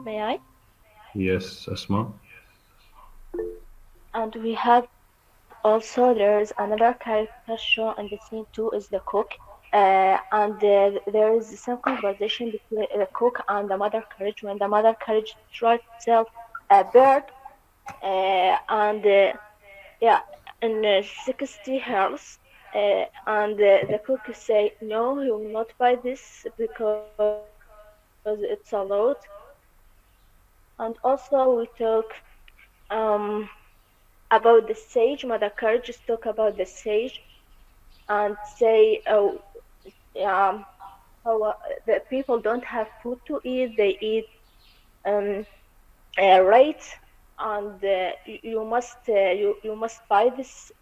May I? Yes, Asma. And we have also there's another character shown in the scene too is the cook. And there is some conversation between the cook and the mother carriage when the mother carriage tries to sell a bird and yeah in 60 hertz and the cook say no, he will not buy this because it's a lot. And also we talk um about the sage. Mother Courage talk about the sage and say um how the people don't have food to eat, they eat um right, and you must buy this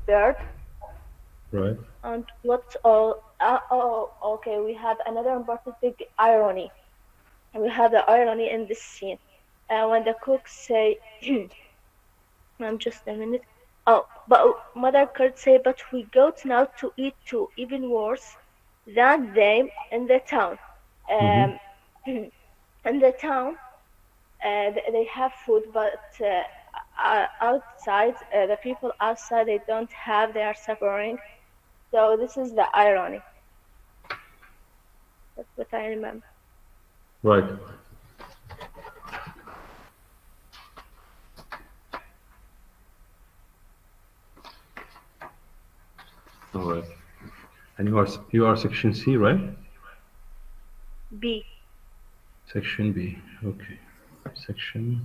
bird. Right. And what all oh okay, we have another important big irony. We have the irony in this scene when the cook say just a minute. Oh, but Mother Kurt say, but we got now to eat too, even worse than them in the town. Mm-hmm. In the town, they have food, but outside, the people outside, they don't have, they are suffering. So this is the irony. That's what I remember. Right. All right. And you are section C, right? B. Section B. Okay. Section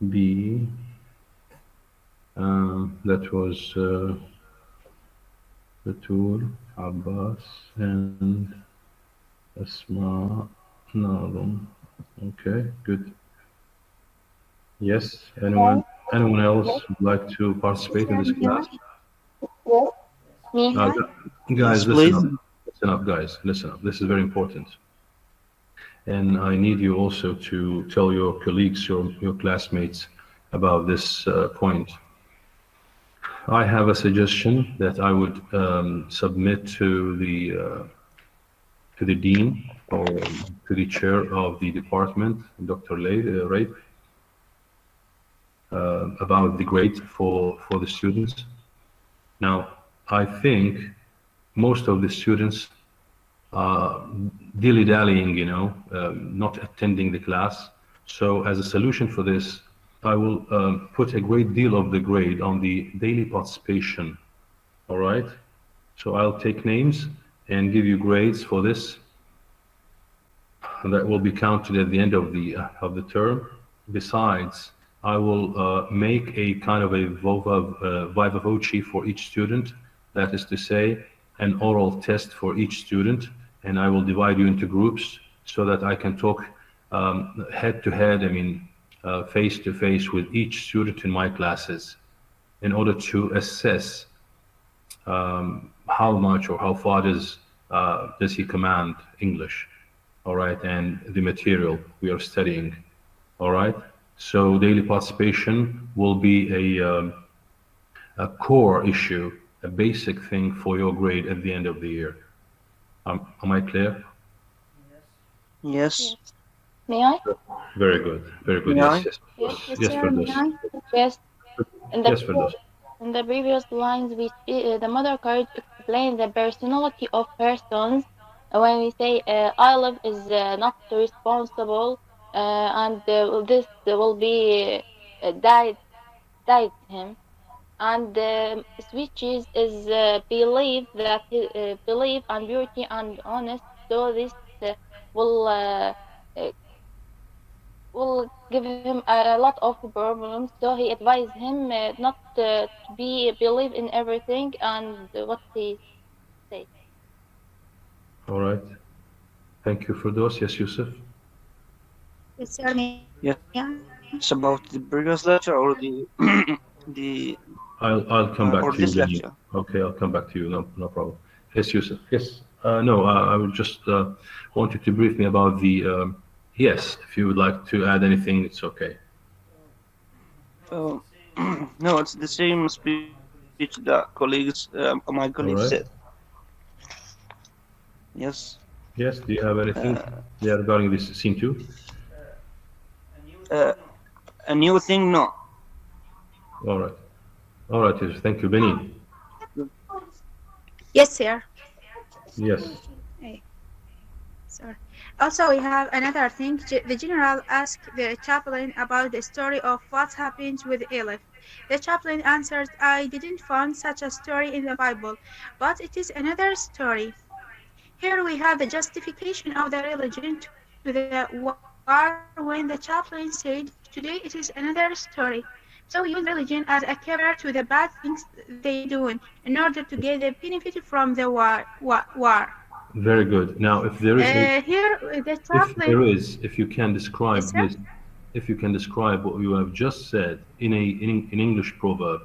B. That was Batul, Abbas, and Asma, Narum. Okay, good. Yes. Anyone else would like to participate in this class? Me. Guys, Yes, listen please. up. Listen up, guys. Listen up. This is very important. And I need you also to tell your colleagues, your classmates about this point. I have a suggestion that I would submit to the dean or to the chair of the department, Dr. Rape, about the grade for the students. Now, I think most of the students dilly-dallying, not attending the class. So as a solution for this, I will put a great deal of the grade on the daily participation, all right? So I'll take names and give you grades for this. That will be counted at the end of the term. Besides, I will make a kind of a viva voce for each student. That is to say, an oral test for each student, and I will divide you into groups so that I can talk head to head, face to face with each student in my classes in order to assess how much or how far does he command English, all right, and the material we are studying, all right? So daily participation will be a core issue, a basic thing for your grade at the end of the year. Am I clear? Yes. May I? Very good, very good. May I? Yes, Yes, yes, Firdaus. Yes. Yes, Firdaus. In the previous lines, the mother card explains the personality of persons. When we say Olive is not responsible, and this will be died him, and switches is belief and beauty and honest. So this will uh, uh, will give him a lot of problems. So he advised him not to believe in everything and what he say. All right. Thank you, Firdaus. Yes, Yusuf. Yes, sir. Yeah. It's about the previous lecture or the I'll come back or to you. this Then. lecture. Okay, I'll come back to you. No problem. Yes, Yusuf. Yes. No, I would just want you to brief me about the. Yes, if you would like to add anything, it's okay. No, it's the same speech that my colleagues All right. said. Yes. Yes, do you have anything regarding this scene 2? A new thing, no. All right. All right, yes, thank you. Benny? Yes, sir. Yes. Hey. Sorry. Also, we have another thing. The general asked the chaplain about the story of what happened with Elif. The chaplain answered, I didn't find such a story in the Bible, but it is another story. Here we have the justification of the religion to the war when the chaplain said, today it is another story. So we use religion as a cover to the bad things they do in order to get the benefit from the war. Very good. Now, if there is here the chaplain. if you can describe Yes, this, if you can describe what you have just said in an English proverb,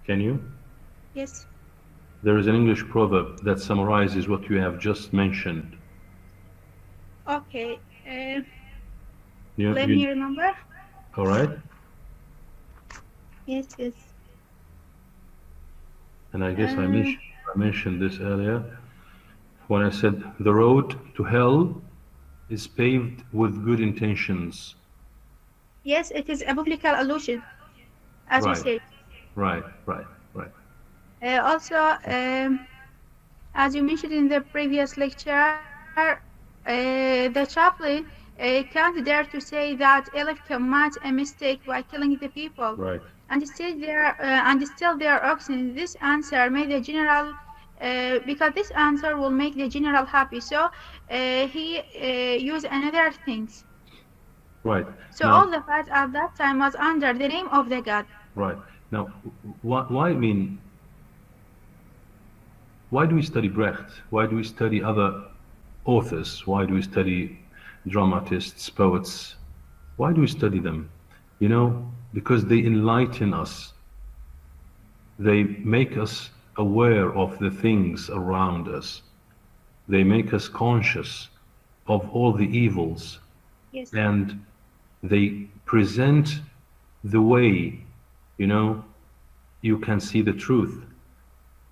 can you? Yes. There is an English proverb that summarizes what you have just mentioned. Okay. Let me remember. All right. Yes, yes. And I guess I mentioned this earlier when I said the road to hell is paved with good intentions. Yes, it is a biblical allusion, as we said. Right. Also, as you mentioned in the previous lecture, the chaplain can't dare to say that Elif commit a mistake by killing the people. Right. And still they are oxen. This answer made the general, because this answer will make the general happy. So he used another things. Right. So now, all the fight at that time was under the name of the God. Right. Now, why do we study Brecht? Why do we study other authors? Why do we study dramatists, poets? Why do we study them? You know, because they enlighten us. They make us aware of the things around us. They make us conscious of all the evils. Yes. And they present the way, you know, you can see the truth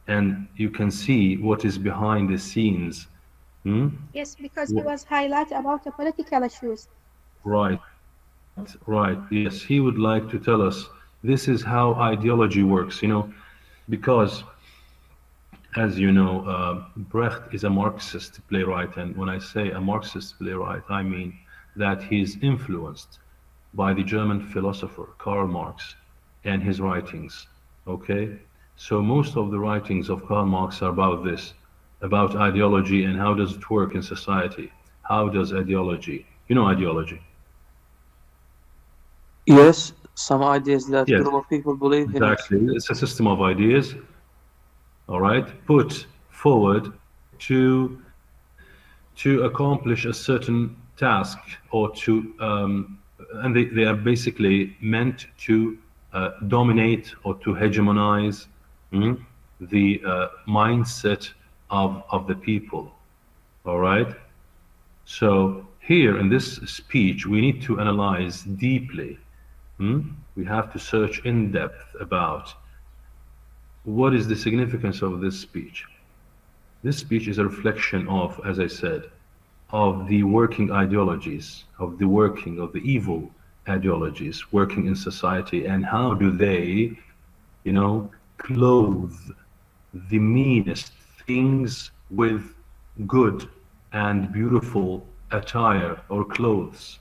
and you can see what is behind the scenes. Yes, because he was highlight about the political issues. Right. Yes, he would like to tell us this is how ideology works, you know, because as you know, Brecht is a Marxist playwright, and when I say a Marxist playwright, I mean that he is influenced by the German philosopher Karl Marx and his writings, okay? So most of the writings of Karl Marx are about this, about ideology and how does it work in society. How does ideology, you know ideology? Yes, some ideas that group of people believe in. Exactly, it's a system of ideas, all right, put forward to accomplish a certain task or to, and they are basically meant to dominate or to hegemonize the mindset of the people, all right? So here in this speech, we need to analyze deeply. We have to search in depth about what is the significance of this speech. This speech is a reflection of, as I said, of the working ideologies, of the evil ideologies working in society, and how do they, you know, clothe the meanest things with good and beautiful attire or clothes,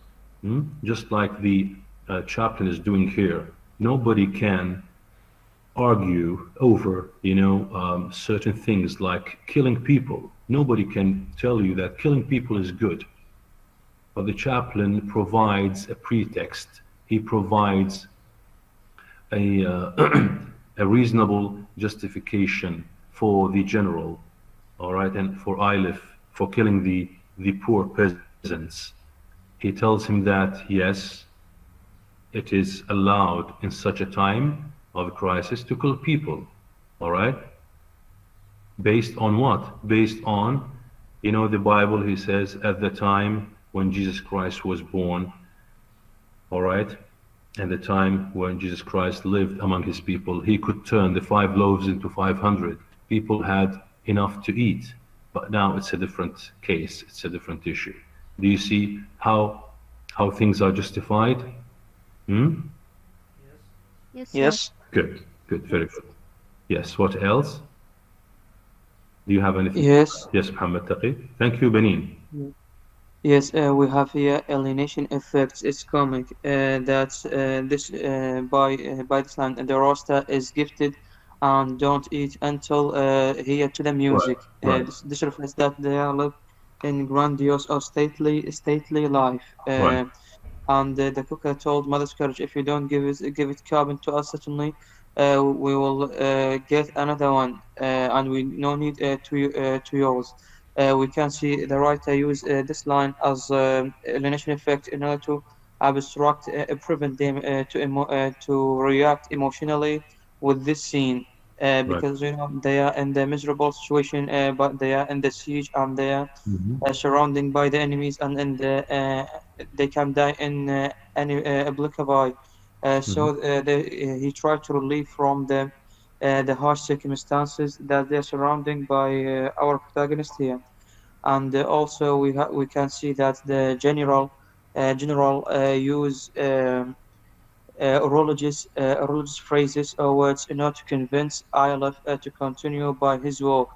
just like the chaplain is doing here. Nobody can argue over, you know, certain things like killing people. Nobody can tell you that killing people is good. But the chaplain provides a pretext. He provides a reasonable justification for the general, all right, and for Eilif, for killing the poor peasants. He tells him that, yes, it is allowed in such a time of crisis to kill people, all right? Based on what? Based on, you know, the Bible, he says, at the time when Jesus Christ was born, all right? At the time when Jesus Christ lived among his people, he could turn the 5 loaves into 500. People had enough to eat. but now it's a different case, it's a different issue. Do you see how things are justified? Yes. Yes. Good, very good. Yes, what else? Do you have anything? Yes. Yes, Muhammad Taqi. Thank you, Benin. Yes, we have here alienation effects. It's comic that this by this line the roster is gifted and don't eat until here to the music. Right. This reflects that they live in grandiose or stately life. Right. And the cooker told Mother's Courage, if you don't give it carbon to us, certainly we will get another one, and we no need to yours. We can see the writer use this line as alienation effect in order to abstract, prevent them to react emotionally with this scene. Because they are in the miserable situation, but they are in the siege and they are surrounded by the enemies, and they can die in any applicable. So he tried to relieve from the harsh circumstances that they're surrounding by our protagonist here. And also we can see that the general use religious phrases or words in order to convince Aleph to continue by his work,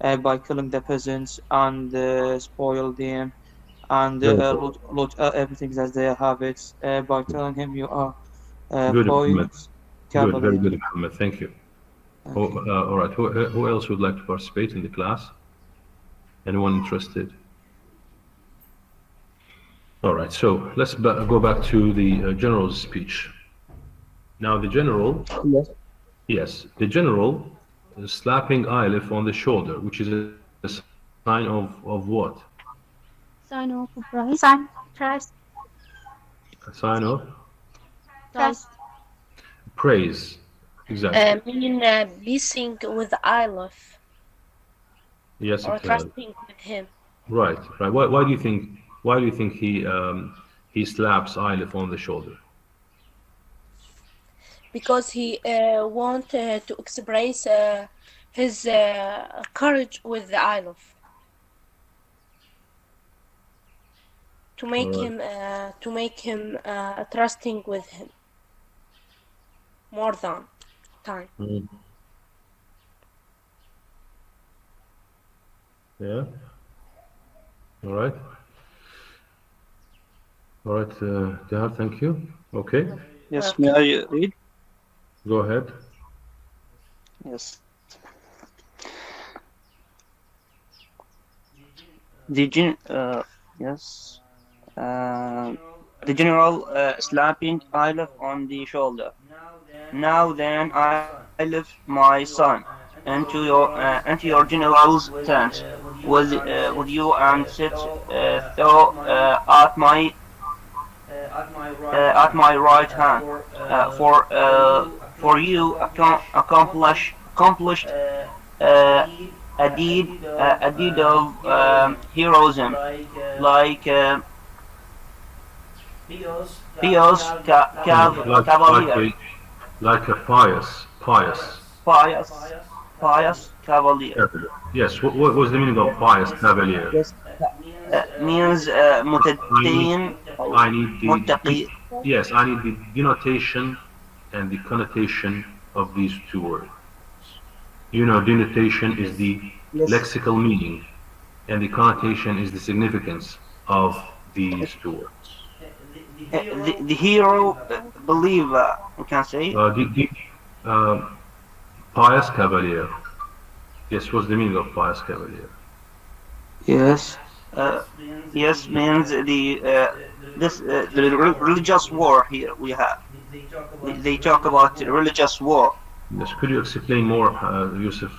by killing the peasants and spoil them and loot everything that they have it, by telling him you are Good, poets, Muhammad. Good, very cavaliers. good, Muhammad. Thank you. All right. Who else would like to participate in the class? Anyone interested? All right. So let's go back to the general's speech. Now, the general. Yes. Yes, the general is slapping Aleph on the shoulder, which is a sign of what? Sign of price. Sign. Trust. A sign of Trust. praise. Exactly. Meaning being with Aleph Yes, or it trusting with him. Right. Why do you think he slaps Aleph on the shoulder? Because he want to express his courage with the Aleph. To make him trusting with him more than time. Yeah. All right. Jahar, thank you. Okay. Yes. May I read? Go ahead. Yes. Yes. The general slapping Aleph on the shoulder. Now then, Aleph, my son, into your general's tent with you, and sit at my right hand. For you accomplished a deed of heroism, like pious cavalier. Like a pious Cavalier. Yes. What was the meaning of pious cavalier? Yes. Means متدين. I need متقي. Yes, I need the denotation and the connotation of these two words. Denotation is the lexical meaning, and the connotation is the significance of these two words. The hero believer, we can say. Pious cavalier. Yes, what's the meaning of pious cavalier? Yes. Yes, means the religious war here we have. They talk about religious war. Yes, could you explain more, Yusuf?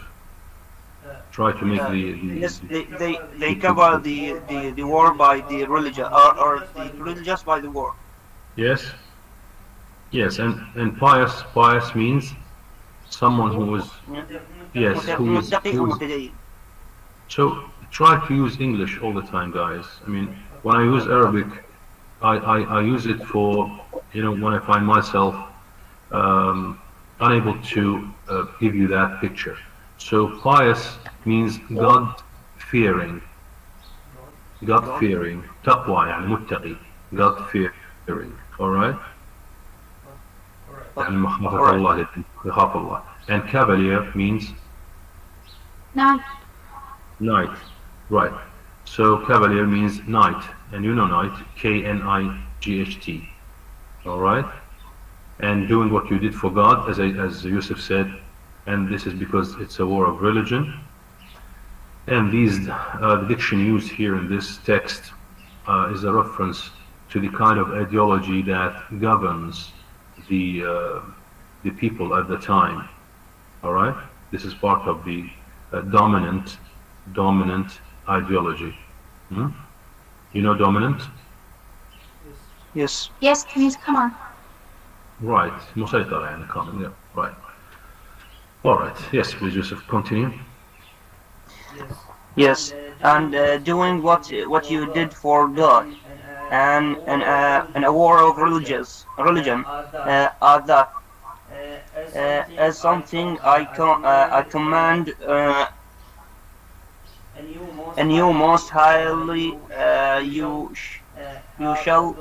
Try to make Yes, they cover the war by the religion, or the religious by the war. Yes. Yes, and pious means someone who is so try to use English all the time, guys. I mean, when I use Arabic, I use it for when I find myself unable to give you that picture. So pious means God fearing. God fearing. تقوى يعني متقي. God fearing. Alright? يعني مخافة الله. يخاف الله. And cavalier means Night. night. Right. So cavalier means knight. And you know knight. K-N-I-G-H-T. Alright? And doing what you did for God, as Yusuf said, and this is because it's a war of religion. And the diction used here in this text is a reference to the kind of ideology that governs the people at the time. All right, this is part of the dominant ideology. You know dominant? Yes. Yes, please, come on. Right, مسيطر يعني common. Yeah, right. All right. Yes, please, Yusuf, continue. Yes, and doing what you did for God, and a war of religion, are that as something I command, and you most highly you shall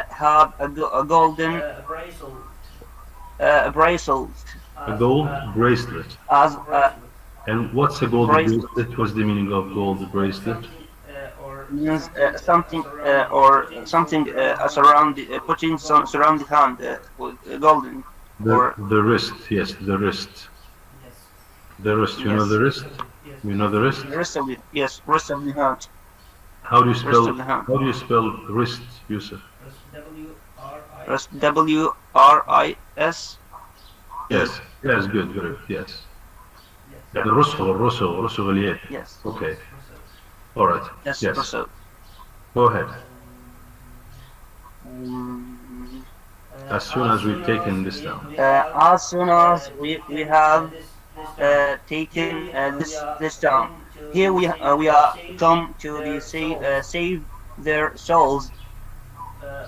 have a golden bracelet. A gold bracelet. As And what's a gold bracelet? What's the meaning of gold bracelet? means something putting some surrounded hand with golden. The wrist, yes, the wrist. The wrist, you know the wrist? You know the wrist? The rest of it, yes, rest of the hand. How do you spell wrist, Yusuf? W-R-I-S. Yes, yes, good, yes. يعني رسغ اليد. Yes. Okay. All right. Yes. Go ahead. As soon as we've taken this down. As soon as we have taken this down, here we are come to the save their souls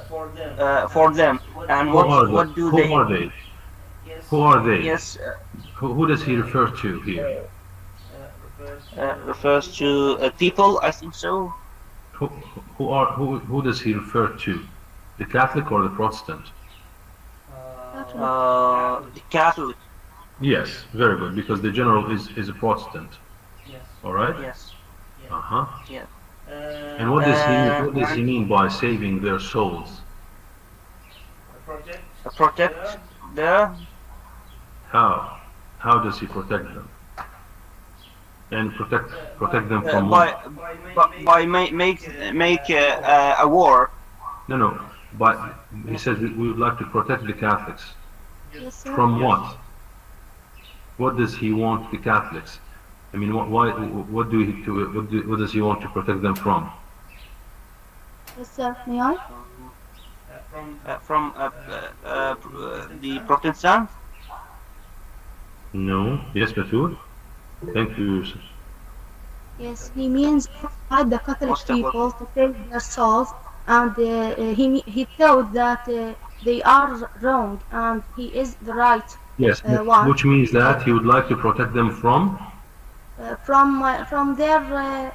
for them. And what do they? Who are they? Who are they? Yes. Who does he refer to here? Refers to people, I think so. Who does he refer to? The Catholic or the Protestant? The Catholic. Yes, very good, because the general is a Protestant. Yes. All right. Yes. Yeah. And what does he mean by saving their souls? Protect their. How does he protect them? And protect them from what? By make a war. No. But he says we would like to protect the Catholics. Yes, sir. From what? What does he want the Catholics? I mean, what does he want to protect them from? Yes, sir. May I? From the Protestant. No. Yes, Batul? Thank you, Yusuf. Yes, he means provide the Catholic people to save their souls, and he thought that they are wrong and he is the right. Yes, one. which means that he would like to protect them from their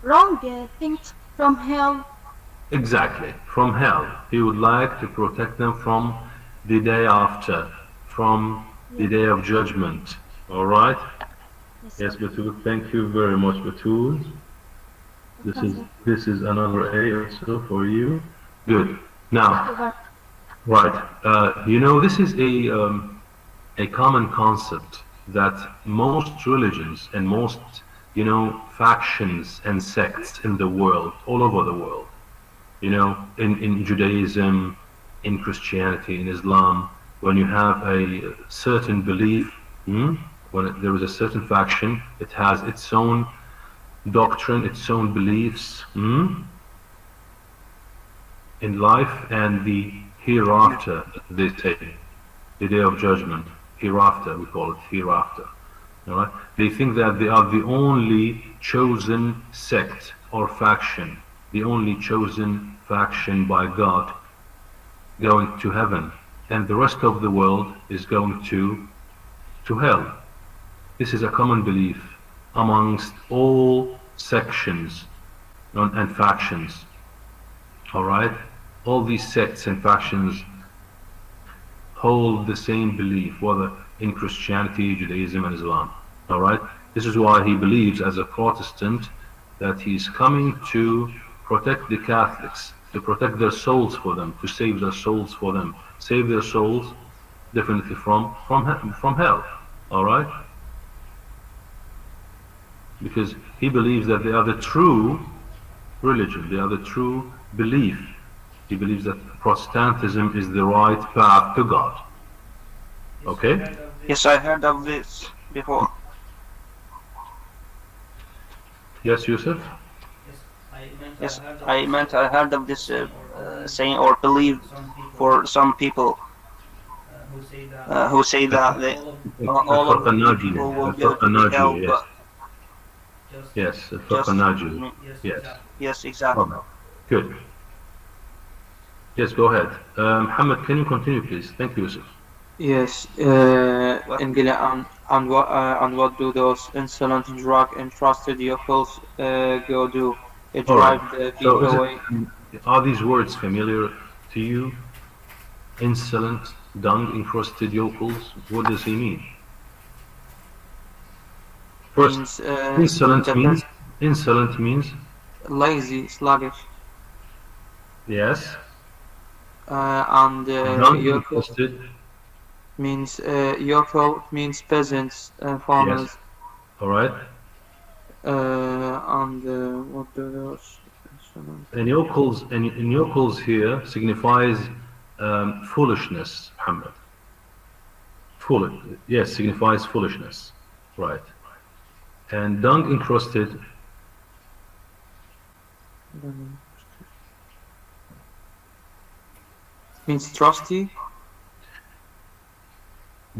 wrong things, from hell. exactly, from hell. He would like to protect them from the day after, from the day of judgment. All right. Yes, Batul. Thank you very much, Batul. This is another A also for you. Good. Now, right. This is a common concept that most religions and most factions and sects in the world, all over the world, in Judaism, in Christianity, in Islam, when you have a certain belief, when there is a certain faction, it has its own doctrine, its own beliefs in life and the hereafter, they say, the day of judgment, hereafter, we call it hereafter. All right? They think that they are the only chosen sect or faction, the only chosen faction by God going to heaven, and the rest of the world is going to hell. This is a common belief amongst all sections and factions. All right? All these sects and factions hold the same belief, whether in Christianity, Judaism, and Islam. All right? This is why he believes, as a Protestant, that he's coming to protect the Catholics, to protect their souls for them, to save their souls for them, save their souls definitely from hell. All right? Because he believes that they are the true religion, they are the true belief. He believes that Protestantism is the right path to God. Okay? Yes, I heard of this before. Yes, Yusuf? Yes, I heard of this saying or belief for some people who say that all of the people will go to hell, but yes, yes. Yes, exactly. Okay. Good. Yes, go ahead. Muhammad, can you continue, please? Thank you, Yusuf. Yes, and what do those insolent drug entrusted yokels go do? They drive the people away. Are these words familiar to you? Insolent, dung-encrusted yokels. What does he mean? First, insolent means lazy, sluggish. Yes. And yokel means peasants, farmers. Yes. All right. And what do those? And yokels here signifies foolishness, Muhammad. Yes, signifies foolishness. Right. And dung encrusted means trusty.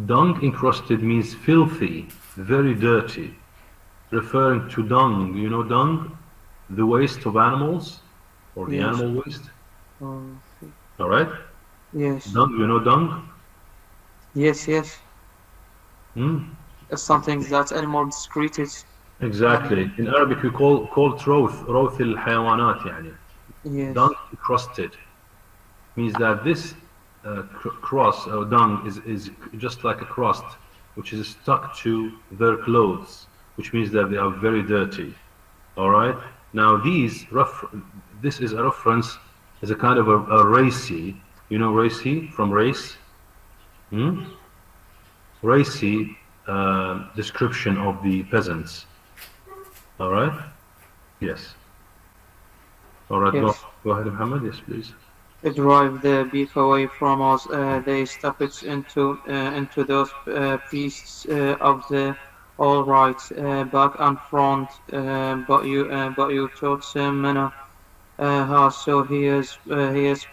Dung encrusted means filthy, very dirty, referring to dung. You know dung? The waste of animals, or the animal waste. All right? Yes. Dung, you know dung? Yes. Hmm? It's something that animals excreted. Exactly. In Arabic we call it roth الحيوانات يعني. Yes. Dung encrusted means that this cross or dung is just like a crust which is stuck to their clothes, which means that they are very dirty. All right. Now this is a reference as a kind of a racy. You know racy from race. Racy description of the peasants. All right. Yes. All right. Yes. Go ahead, Muhammad. Yes, please. They drive the beef away from us. They stuff it into those pieces of the all right, back and front. But you taught him manner. So he is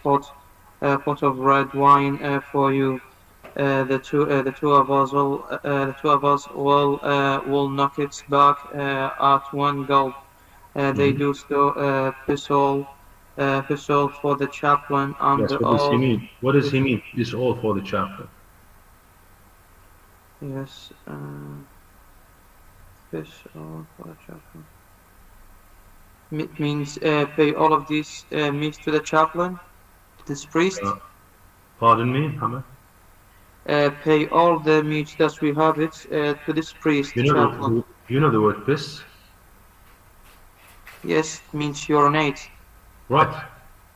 pot of red wine for you. The two of us will knock it back at one gulp. They do so. Piss all for the chaplain and yes, what does he mean? What does he mean? Piss all for the chaplain. Yes. Piss all for the chaplain. It means pay all of these meat to the chaplain, this priest. Pardon me, Muhammad. Pay all the meat that we have it to this priest. You know the word piss? Yes, it means urinate. Right.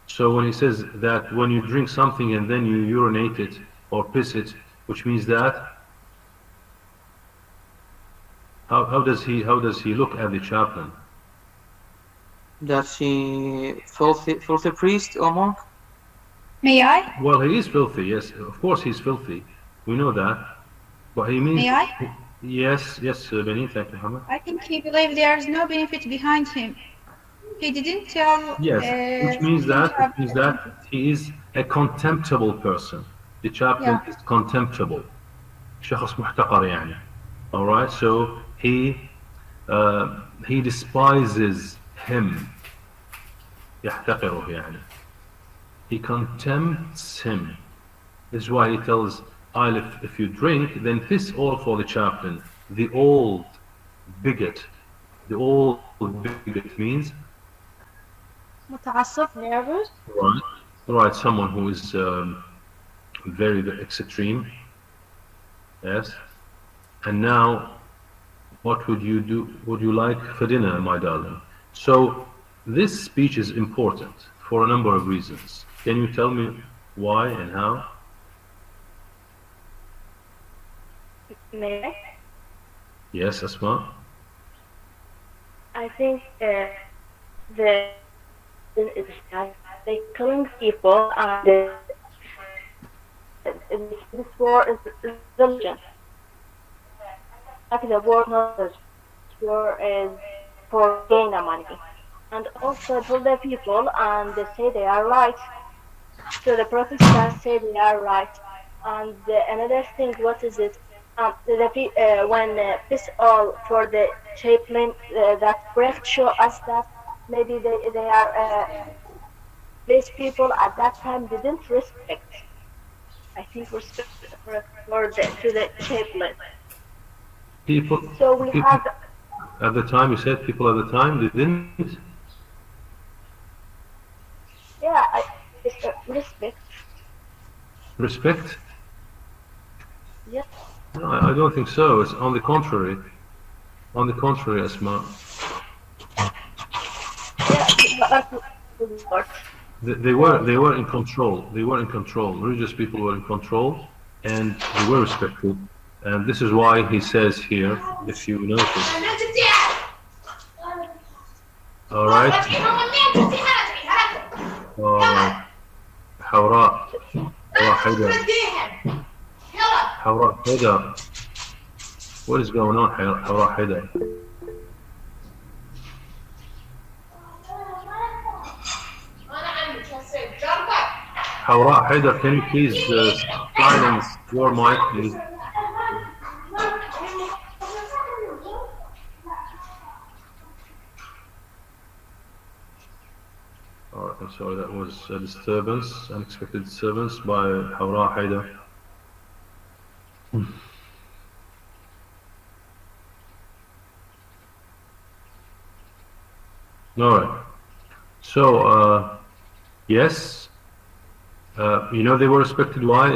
So when he says that when you drink something and then you urinate it or piss it, which means that, how does he look at the chaplain? That's he filthy priest or monk? May I? Well, he is filthy. Yes, of course he's filthy. We know that. But he means. May I? Yes, Benny. Thank you, Muhammad. I think he believes there is no benefit behind him. He didn't tell. Yes, which means that he is a contemptible person. The chaplain is contemptible. شخص محتقر يعني. All right, so he despises him. يحتقره يعني. He contempts him. This is why he tells, if you drink, then piss all for the chaplain, the old, bigot. The all bigot means متعصب. Nervous? right, someone who is very, very extreme. Yes. And now, what would you do? Would you like for dinner, my darling? So this speech is important for a number of reasons. Can you tell me why and how? May I? Yes, Asma. I think the is that they killing people and this war is religion. Like the war knowledge, war is for gain of money, and also to the people and they say they are right. So the Protestants say they are right, and another thing, what is it? When this all for the chaplain that Brecht show us that maybe they are these people at that time didn't respect. I think respect to the chaplain. People. So we people have at the time. You said people at the time they didn't. yeah respect. Respect? Yes. No, I don't think so. It's on the contrary. On the contrary, Asma. Yeah. They were in control. They were in control. Religious people were in control, and they were respected. And this is why he says here, if you notice. All right. حوراء حيدر. What is going on, حوراء حيدر? حوراء حيدر, can you please silence your mic, please? Alright, I'm sorry, that was a disturbance, unexpected disturbance by حوراء حيدر. Alright, so yes, you know they were respected. Why,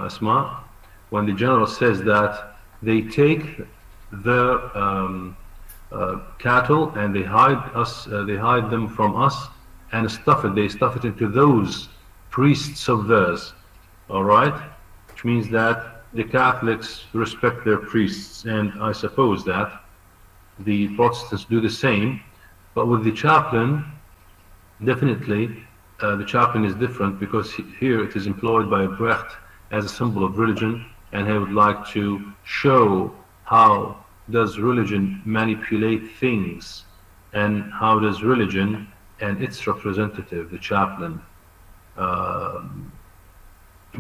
Asma? When the general says that they take their cattle and they hide them from us and they stuff it into those priests of theirs. All right, which means that the Catholics respect their priests, and I suppose that the Protestants do the same. But with the chaplain, definitely the chaplain is different, because here it is employed by Brecht as a symbol of religion, and he would like to show how does religion manipulate things, and how does religion and its representative, the chaplain,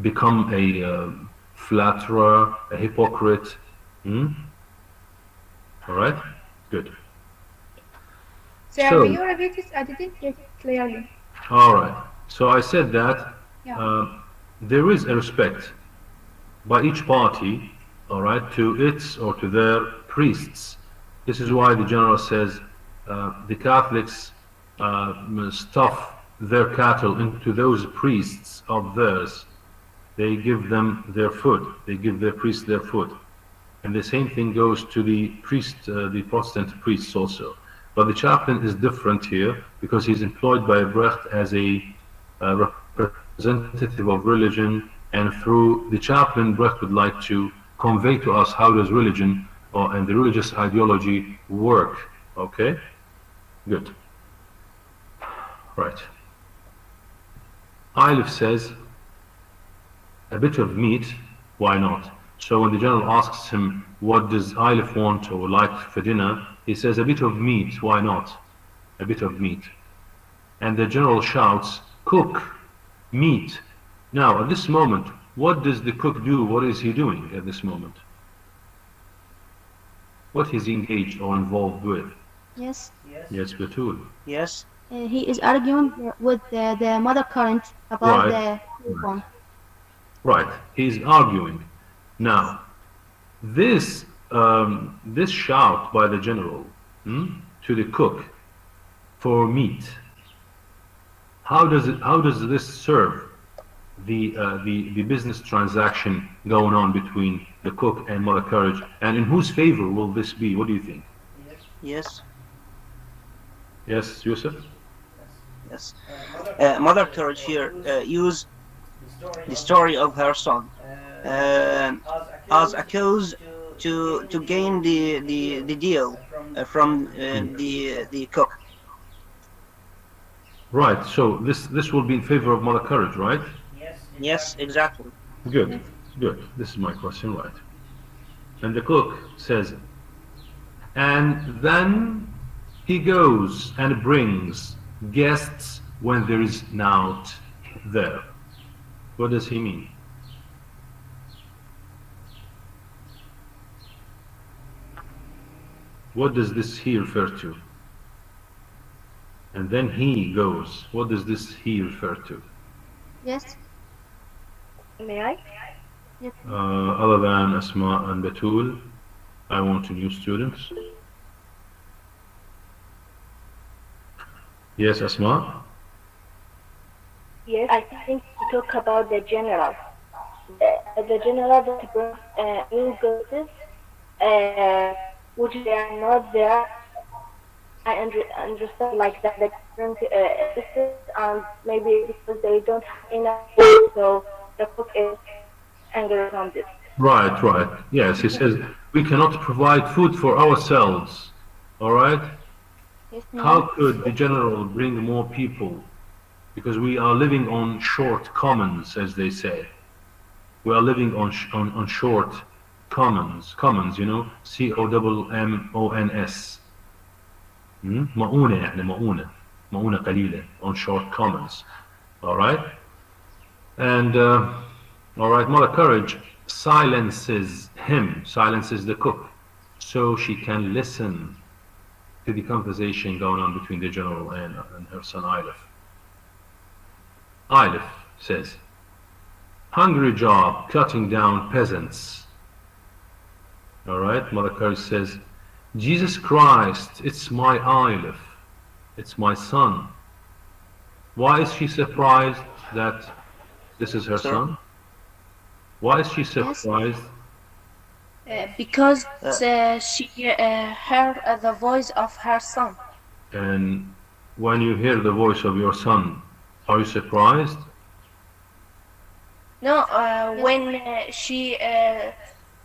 become a flatterer, a hypocrite. All right, good. So will you repeat it? I didn't get it clearly. All right. So I said that there is a respect by each party, all right, to its or to their priests. This is why the general says the Catholics stuff their cattle into those priests of theirs. They give them their food. They give their priests their food. And the same thing goes to the the Protestant priests also. But the chaplain is different here, because he's employed by Brecht as a representative of religion, and through the chaplain, Brecht would like to convey to us how does religion and the religious ideology work. Okay? Good. Right. Eilif says, a bit of meat, why not? So when the general asks him, what does Eilif want or like for dinner? He says, a bit of meat, why not? A bit of meat. And the general shouts, cook, meat. Now, at this moment, what does the cook do? What is he doing at this moment? What is he engaged or involved with? Yes. Yes, Batul. Yes. He is arguing with the mother current about the phone. Right, he's arguing. Now, this this shout by the general to the cook for meat, how does this serve the business transaction going on between the cook and Mother Courage, and in whose favor will this be? What do you think? Yes. Yes, Yusuf? Yes. Mother Courage here used the story of her son as a cause to gain the deal from the cook. Right. So this will be in favor of Mother Courage, right? Yes, exactly. Good. Good. This is my question, right? And the cook says, and then he goes and brings guests when there is nought there. What does he mean? What does this he refer to? And then he goes. What does this he refer to? Yes. May I? Other than Asma and Batul, I want new students. Yes, Asma? Yes, I think to talk about the general. The general that brings new guests, which they are not there. I understand like that they bring guests, and maybe because they don't have enough food, so the cook is angry on this. Right, right. Yes, he says we cannot provide food for ourselves. All right? Yes, How could the general bring more people? Because we are living on short commons, as they say. We are living on short commons, you know, COMMONS. مؤونة يعني مؤونة قليلة, on short commons. All right? And all right, Mother Courage silences him, silences the cook, so she can listen to the conversation going on between the general and her son Ailif. Ailif says, hungry job cutting down peasants. All right, Mother Courage says, Jesus Christ, it's my Ailif, it's my son. Why is she surprised that this is her son? Why is she surprised? Because she heard the voice of her son. And when you hear the voice of your son, are you surprised? No, when she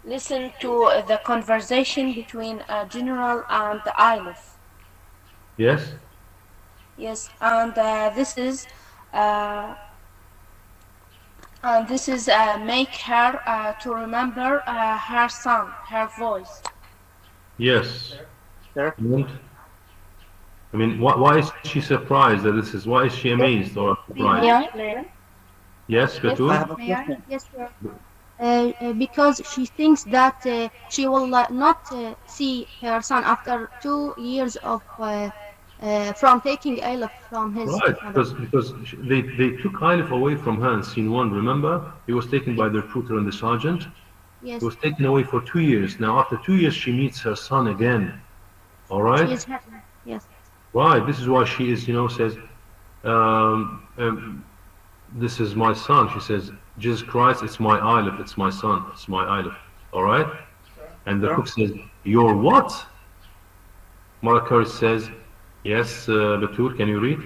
listened to the conversation between General and Ailif. Yes? Yes, and this is make her to remember her son, her voice. Yes. Sir? And, I mean, why is she surprised that this is, why is she amazed or surprised? Yeah. Yes, Batul? I have a May I? question. Yes, sir. Because she thinks that she will not see her son after 2 years of from taking Ailif from his Right, mother. because they took Ailif away from her in scene 1, remember? He was taken by the recruiter and the sergeant. Yes, He was taken away for 2 years. Now, after 2 years, she meets her son again. All right? she is happy. Yes, Right, this is why she is, you know, says, this is my son. She says, Jesus Christ, it's my Ailif, it's my son, it's my Ailif. All right? And the cook says, your what? Mother Courage says, yes, Batul, can you read?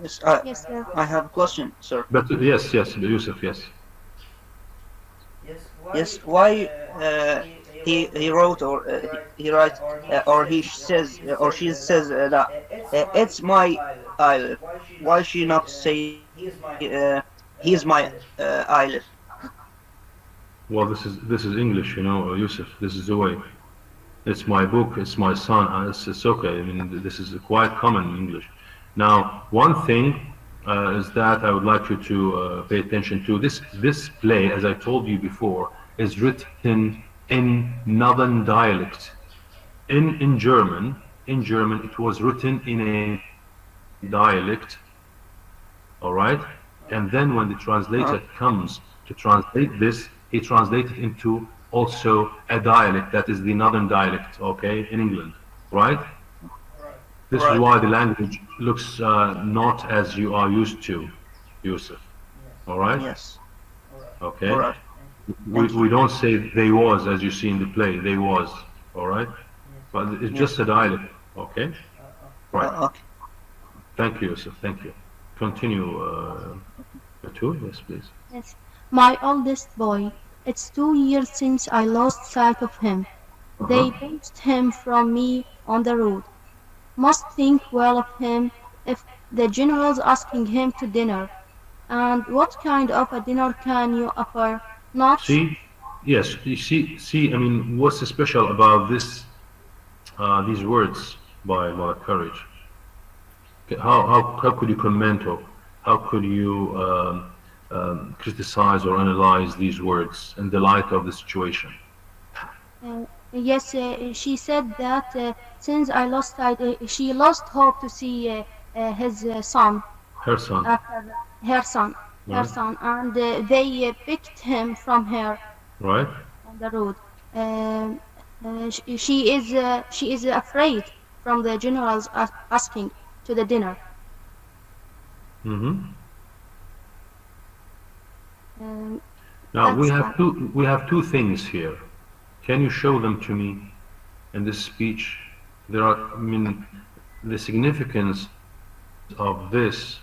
Yes, yes, sir. I have a question, sir. Batul, yes, Yusuf, yes. Yes, why he wrote or he writes or he says or she says that it's my Ailif. Why she not say he's my Ailif? Well, this is English, you know, Yusuf. This is the way. It's my book. It's my son. It's okay. I mean, this is quite common in English. Now, one thing is that I would like you to pay attention to. This play, as I told you before, is written in Northern dialect. In German, it was written in a dialect. All right, and then when the translator comes to translate this, he translated into also a dialect, that is the northern dialect, okay, in England, right? This is why the language looks not as you are used to, Yusuf. All right? Yes. Okay. All right. We don't say they was as you see in the play, they was. All right? But it's just a dialect. Okay? Right. Okay. Thank you, Yusuf. Thank you. Continue, Batul. Yes, please. Yes. My oldest boy. It's 2 years since I lost sight of him. They poached him from me on the road. Must think well of him if the general's asking him to dinner. And what kind of a dinner can you offer? Not See? Yes, you see, I mean, what's special about this, these words by Courage? How could you comment or how could you criticize or analyze these words in the light of the situation? Yes, she said that since I lost sight, she lost hope to see his son. Her son. Her son, and they picked him from her. Right. On the road. She is afraid from the generals asking to the dinner. Now we have two things here. Can you show them to me in this speech? There are, I mean, the significance of this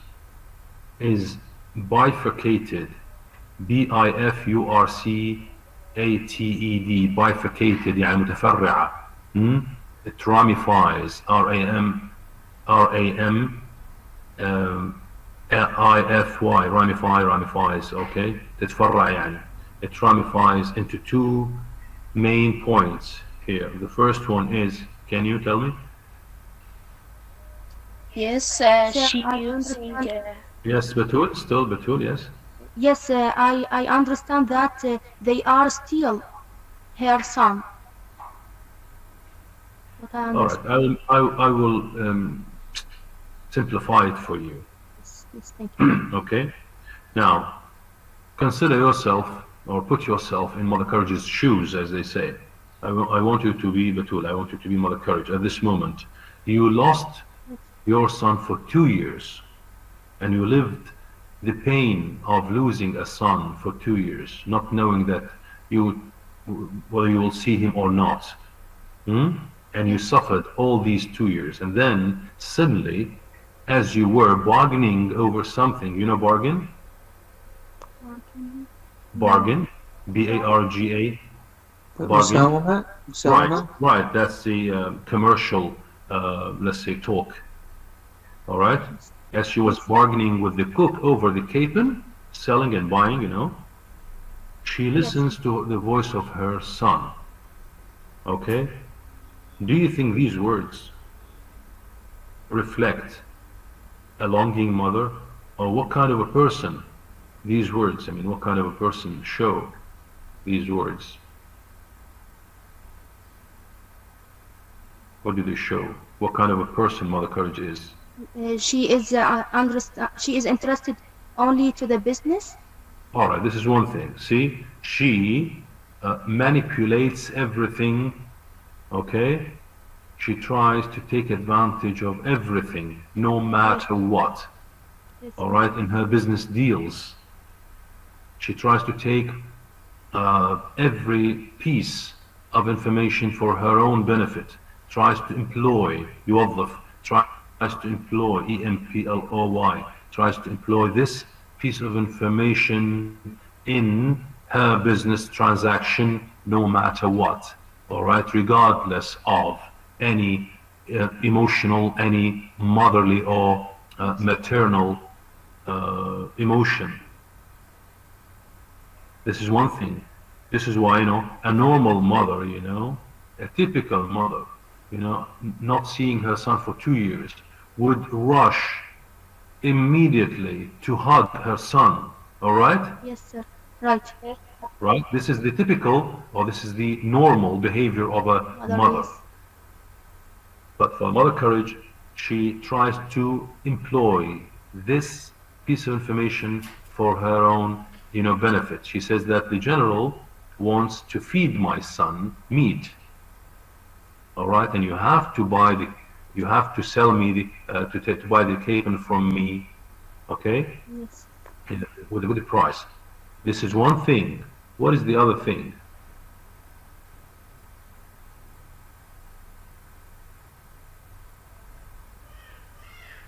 is bifurcated, B-I-F-U-R-C-A-T-E-D, bifurcated, يعني متفرعة. It ramifies, R-A-M-I-F-Y, ramifies, okay? تتفرع يعني. It ramifies into two main points here. The first one is, can you tell me? Yes, she using. Yes, Batul, still Batul, yes. Yes, I understand that they are still her son. All right, I will simplify it for you. Yes, thank you. Okay. Now, consider yourself or put yourself in Mother Courage's shoes, as they say. I want you to be Batul. I want you to be Mother Courage at this moment. You lost your son for 2 years, and you lived the pain of losing a son for 2 years, not knowing that whether you will see him or not. And you suffered all these 2 years, and then suddenly, as you were bargaining over something, you know bargain? Bargain, B-A-R-G-A. Bargain. Right. That's the commercial, let's say, talk. All right. As she was bargaining with the cook over the capon, selling and buying, you know, she listens to the voice of her son. Okay. Do you think these words reflect a longing mother, or what kind of a person these words? I mean, what kind of a person show these words? What do they show? What kind of a person Mother Courage is? She is interested only to the business. All right, this is one thing. See, she manipulates everything. Okay, she tries to take advantage of everything, no matter what. All right, in her business deals, she tries to take every piece of information for her own benefit. Tries to employ يوظف, tries to employ EMPLOY, tries to employ this piece of information in her business transaction, no matter what. All right, regardless of any emotional, any motherly or maternal emotion. This is one thing. This is why, you know, a normal mother, you know, a typical mother, you know, not seeing her son for 2 years, would rush immediately to hug her son. All right? Yes, sir. Right. Right? This is the typical, or this is the normal behavior of a mother. Yes. But for Mother Courage, she tries to employ this piece of information for her own, you know, benefit. She says that the general wants to feed my son meat. All right, and you have to sell me to buy the capon from me, okay? Yes. With the price. This is one thing. What is the other thing?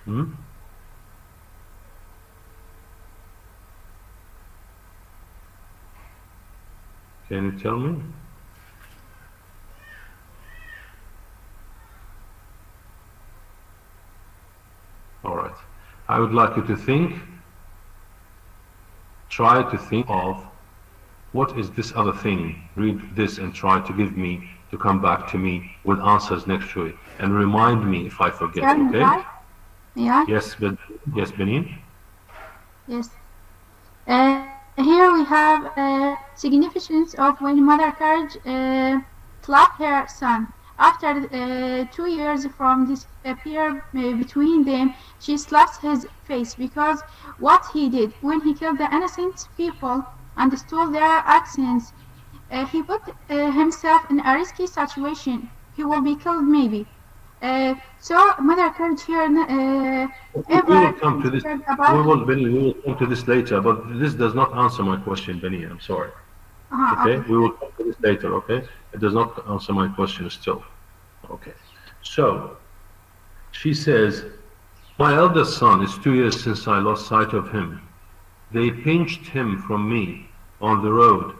Hmm? Can you tell me? All right. I would like you to try to think of what is this other thing. Read this and try to come back to me with answers next to it. And remind me if I forget, okay? Yeah. Yes, Benin? Yes. Here we have significance of when mother encouraged clap her son. After 2 years from disappear between them, she slaps his face because what he did when he killed the innocent people and stole their accents. He put himself in a risky situation. He will be killed maybe. So mother encouraged her We will come to this. We will come to this later, but this does not answer my question, Benny. I'm sorry. Okay, we will come to this later. Okay, it does not answer my question still. Okay, so she says, my eldest son is 2 years since I lost sight of him. They pinched him from me on the road.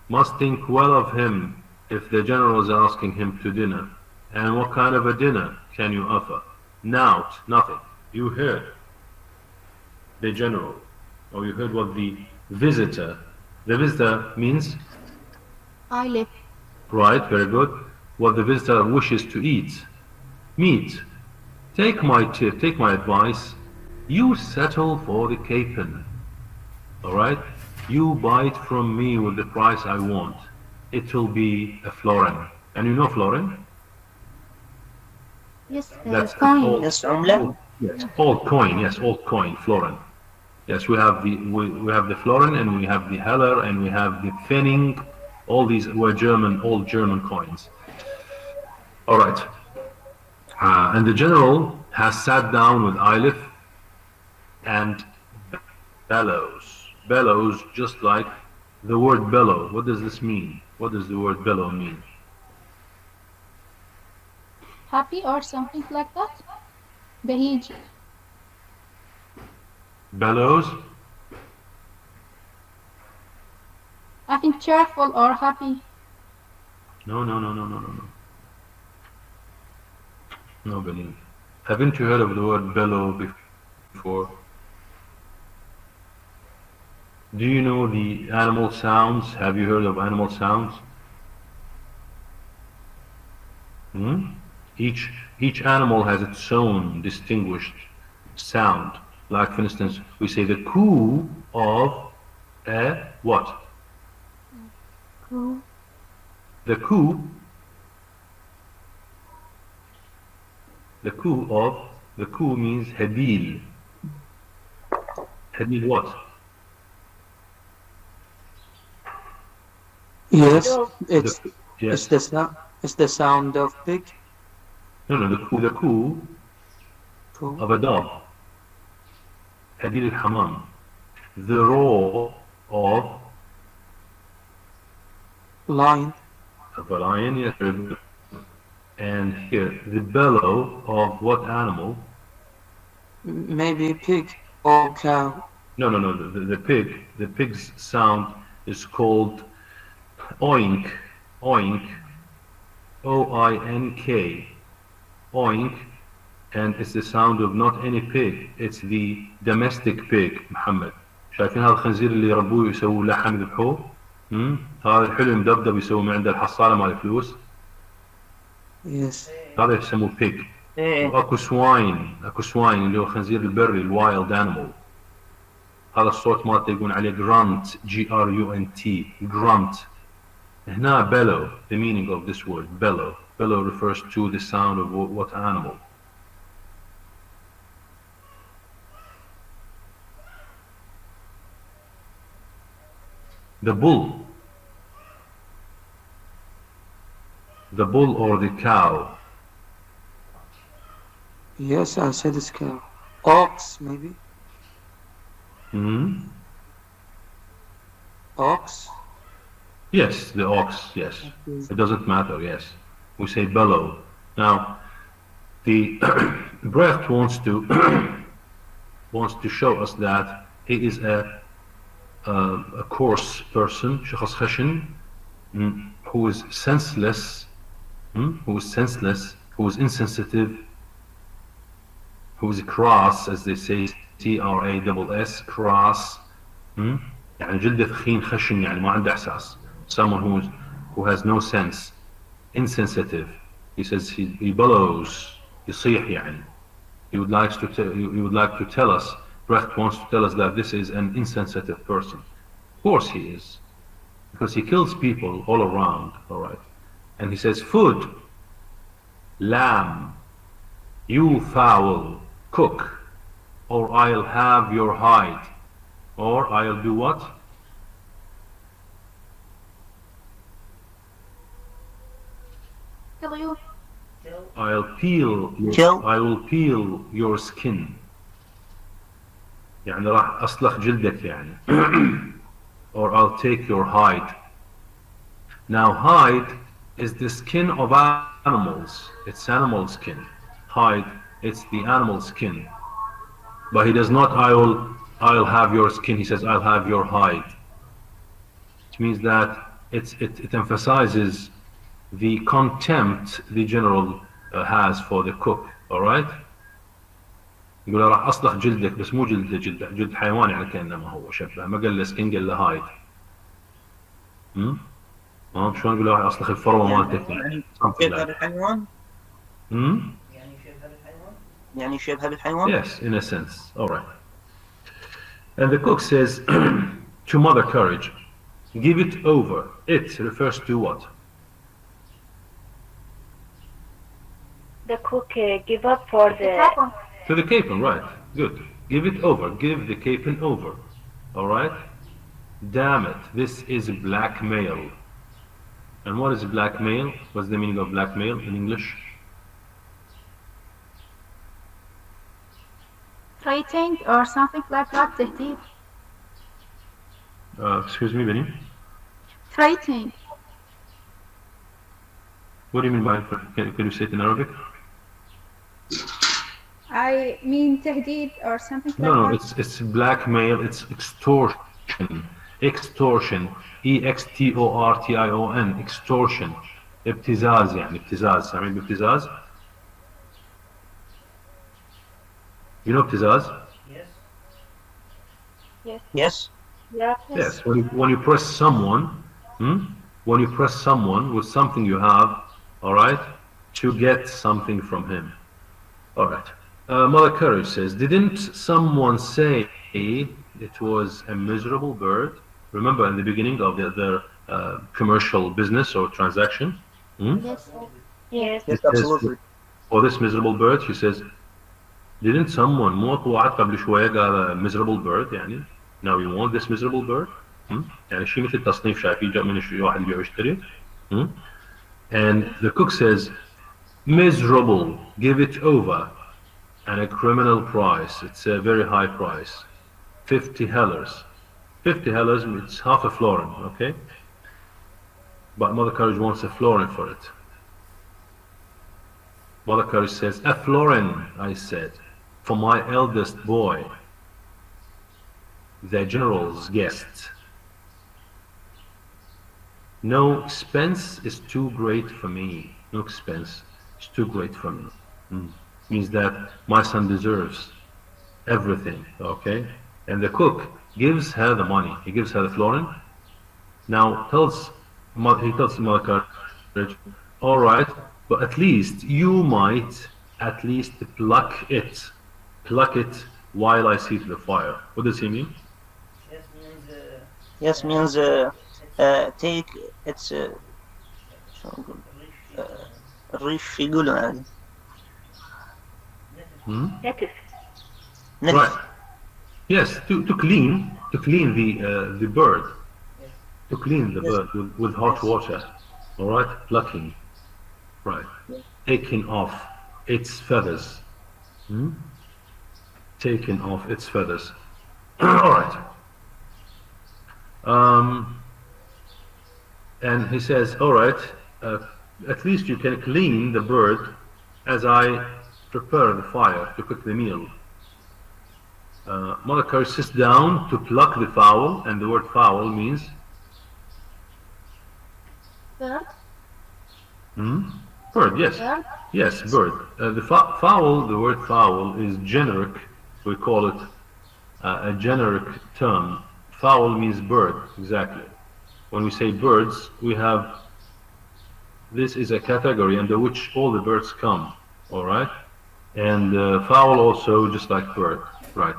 Must think well of him if the general is asking him to dinner. And what kind of a dinner can you offer? Nout, nothing. You heard the general, or you heard what the visitor means? I live. Right, very good. What the visitor wishes to eat. Meat. Take my tip, take my advice. You settle for the capon. Alright? You buy it from me with the price I want. It will be a florin. And you know florin? Yes, That's coin. old, Yes, عملة. yes, old coin, yes, old coin, florin. Yes, we have the florin and we have the heller and we have the pfennig. All these were old German coins. All right. And the general has sat down with Eilif and bellows. Bellows, just like the word bellow. What does this mean? What does the word bellow mean? happy or something like that. Behij. Bellows? I think cheerful or happy. No. No, Benny. Haven't you heard of the word bellow before? Do you know the animal sounds? Have you heard of animal sounds? Each animal has its own distinguished sound. Like, for instance, we say the coo of a what? Coo. The coo means habil. Habil what? Yes, Yes. it's the sound of pig. No, the coo Cool. of a dog. Habil al-hamam. The roar of Lion. a lion, yes. And here, the bellow of what animal? Maybe pig or cow. No, the pig. The pig's sound is called oink, oink, O-I-N-K, oink, and it's the sound of not any pig, it's the domestic pig, محمد. شايفين هذا الخنزير اللي يربوه يسووا لحم يذبحوه؟ هذا الحلو مدبدب يسووا من عند الحصالة مال الفلوس. Yes. هذا يسموه pig. واكو سواين اللي هو الخنزير البري الوايلد انيمال. هذا الصوت مالته يقولون عليه grunt, G-R-U-N-T, grunt. هنا bellow, the meaning of this word bellow. Bellow refers to the sound of what animal? The bull. the bull or the cow? Yes, I said it's cow. Ox, maybe. Hmm? Ox. Yes, the ox, yes. It doesn't matter, yes. We say bellow. Now, the Brecht wants to show us that he is a coarse person, شخص خشن, who is senseless, who is insensitive, who is crass, as they say, C-R-A-S-S, crass. يعني جلده ثخين خشن, يعني ما عنده إحساس. Someone who has no sense, insensitive. He says he bellows, يصيح يعني. He would like to tell us, Brecht wants to tell us that this is an insensitive person. Of course he is, because he kills people all around, all right? And he says, food, lamb, you fowl, cook, or I'll have your hide, or I'll do what? Kill you. I will peel your skin. يعني راح أصلخ جلدك يعني. Or I'll take your hide. Now hide is the skin of animals. It's animal skin. Hide, it's the animal skin. But he does not, I'll have your skin. He says, I'll have your hide. It means that it emphasizes the contempt the general has for the cook, all right? يقول له راح أصلخ جلدك, بس مو جلد حيوان, يعني كأنما هو شبه, ما قال له سكين, قال له هايد. شلون يقول له راح أصلخ الفروة مالتك؟ يعني شبه بالحيوان؟ يعني شبه بالحيوان? Yes, in a sense, all right. And the cook says to Mother Courage, give it over. It refers to what? The cook give up for the... To the capon, right. Good. Give it over. Give the capon over. All right? Damn it. This is blackmail. And what is blackmail? What's the meaning of blackmail in English? Threatening or something like that, تهديد. Excuse me, Benny? Threatening. What do you mean by, can you say it in Arabic? I mean تهديد or something like that. No, it's blackmail, it's extortion. Extortion. E-X-T-O-R-T-I-O-N. Extortion. ابتزاز يعني ابتزاز. سامعين بابتزاز؟ You know ابتزاز? Yes. Yes. When you press someone, when you press someone with something you have, all right, to get something from him. All right. Mother Courage says, didn't someone say it was a miserable bird? Remember in the beginning of the commercial business or transaction? Yes. Yes. Yes, absolutely. For this miserable bird, she says, didn't someone مو اكو واحد قبل شوية قال miserable bird يعني now you want this miserable bird يعني شيء مثل تصنيف شايفين جاء من واحد يبيع ويشتري and the cook says miserable, give it over, and a criminal price, it's a very high price, 50 hellers. 50 hellers, it's half a florin, okay? But Mother Courage wants a florin for it. Mother Courage says, a florin, I said, for my eldest boy, the general's guest. No expense is too great for me. No expense is too great for me. Means that my son deserves everything, okay? And the cook gives her the money. He gives her the florin. Now he tells Mother Courage, all right, but at least you might at least pluck it while I see to the fire. What does he mean? Yes means take its الريف يقولوا يعني. Native. Right. Yes, to clean the bird, to clean the bird with hot water. All right, plucking. Right. Taken off its feathers. Taken off its feathers. All right. And he says, all right, at least you can clean the bird as I prepare the fire to cook the meal. Mother Courage sits down to pluck the fowl, and the word fowl means Bird. bird, yes. Bird. Yes, bird. The fowl, the word fowl is generic. We call it a generic term. Fowl means bird, exactly. When we say birds, we have, this is a category under which all the birds come, all right? And fowl also, just like bird, right?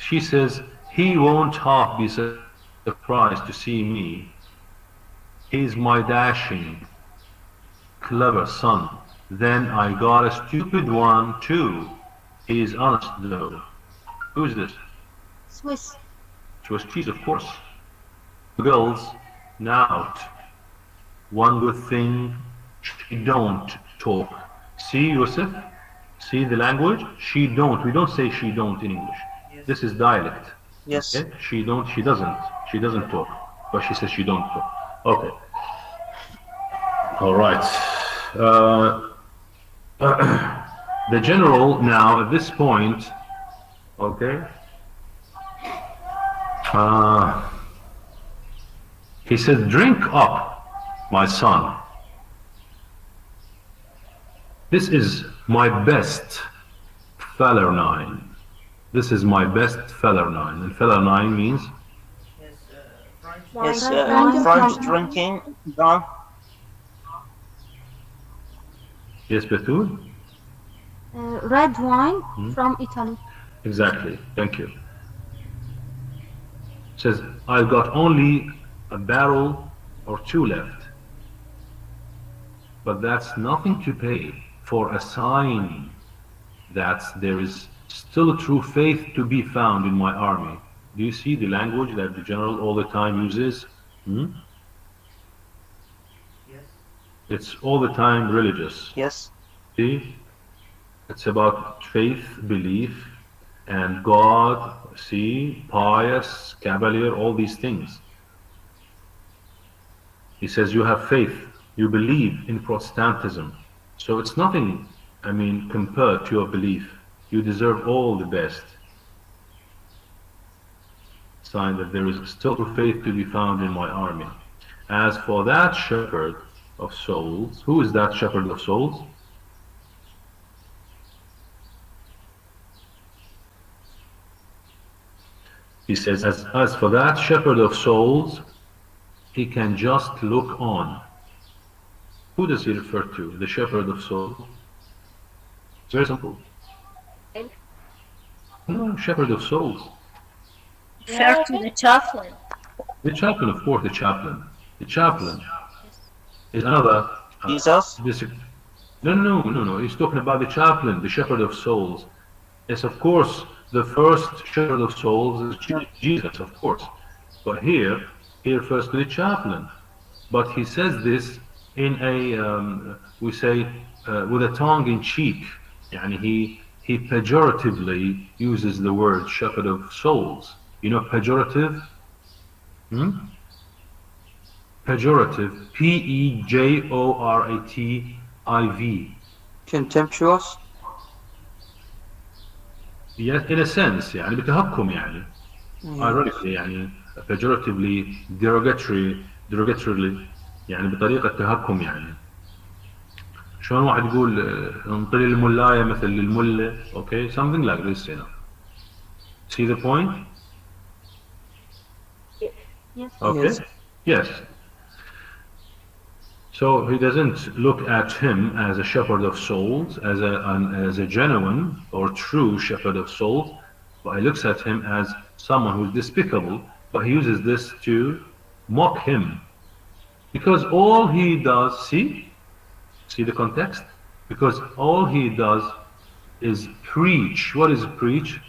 She says, he won't half be surprised to see me. He's my dashing, clever son. Then I got a stupid one too. He is honest though. Who's this? Swiss. Swiss cheese, of course. Girls, now, one good thing, she don't talk. See, Yusuf? See the language? She don't. We don't say she don't in English. This is dialect. Yes. Okay? She don't, she doesn't. She doesn't talk. But she says she don't talk. Okay. All right. The general now at this point, okay, he said, drink up, my son. This is my best Falernine. This is my best Falernine. And Falernine means? Yes, Wine. French drinking, John. Yes, Bethul? Red wine from Italy. Exactly. Thank you. Says, I've got only a barrel or two left. But that's nothing to pay for a sign that there is still a true faith to be found in my army. Do you see the language that the general all the time uses? Yes. It's all the time religious. Yes. See? It's about faith, belief, and God, see, pious, cavalier, all these things. He says you have faith, you believe in Protestantism. So it's nothing, I mean, compared to your belief. You deserve all the best. Sign that there is still faith to be found in my army. As for that shepherd of souls, who is that shepherd of souls? He says, as for that shepherd of souls, he can just look on. Who does he refer to? The shepherd of souls? It's very simple. No, shepherd of souls. Refer to the chaplain. The chaplain, of course, the chaplain. The chaplain is another... Jesus? No. He's talking about the chaplain, the shepherd of souls. Yes, of course, the first shepherd of souls is Jesus, of course. But here, he refers to the chaplain. But he says this in a, we say, with a tongue-in-cheek. Yani he pejoratively uses the word shepherd of souls. You know pejorative? Pejorative. P-E-J-O-R-A-T-I-V. Contemptuous? Yes, in a sense, يعني بتهكم يعني. Ironically يعني pejoratively, derogatorily يعني بطريقة تهكم يعني. شلون واحد يقول انطلي الملاية مثل الملة, okay, something like this, you know. See the point? Yes. Okay. Yes. So he doesn't look at him as a shepherd of souls, as a genuine or true shepherd of souls, but he looks at him as someone who's despicable, but he uses this to mock him. Because all he does, see the context? Because all he does is preach. What is preach?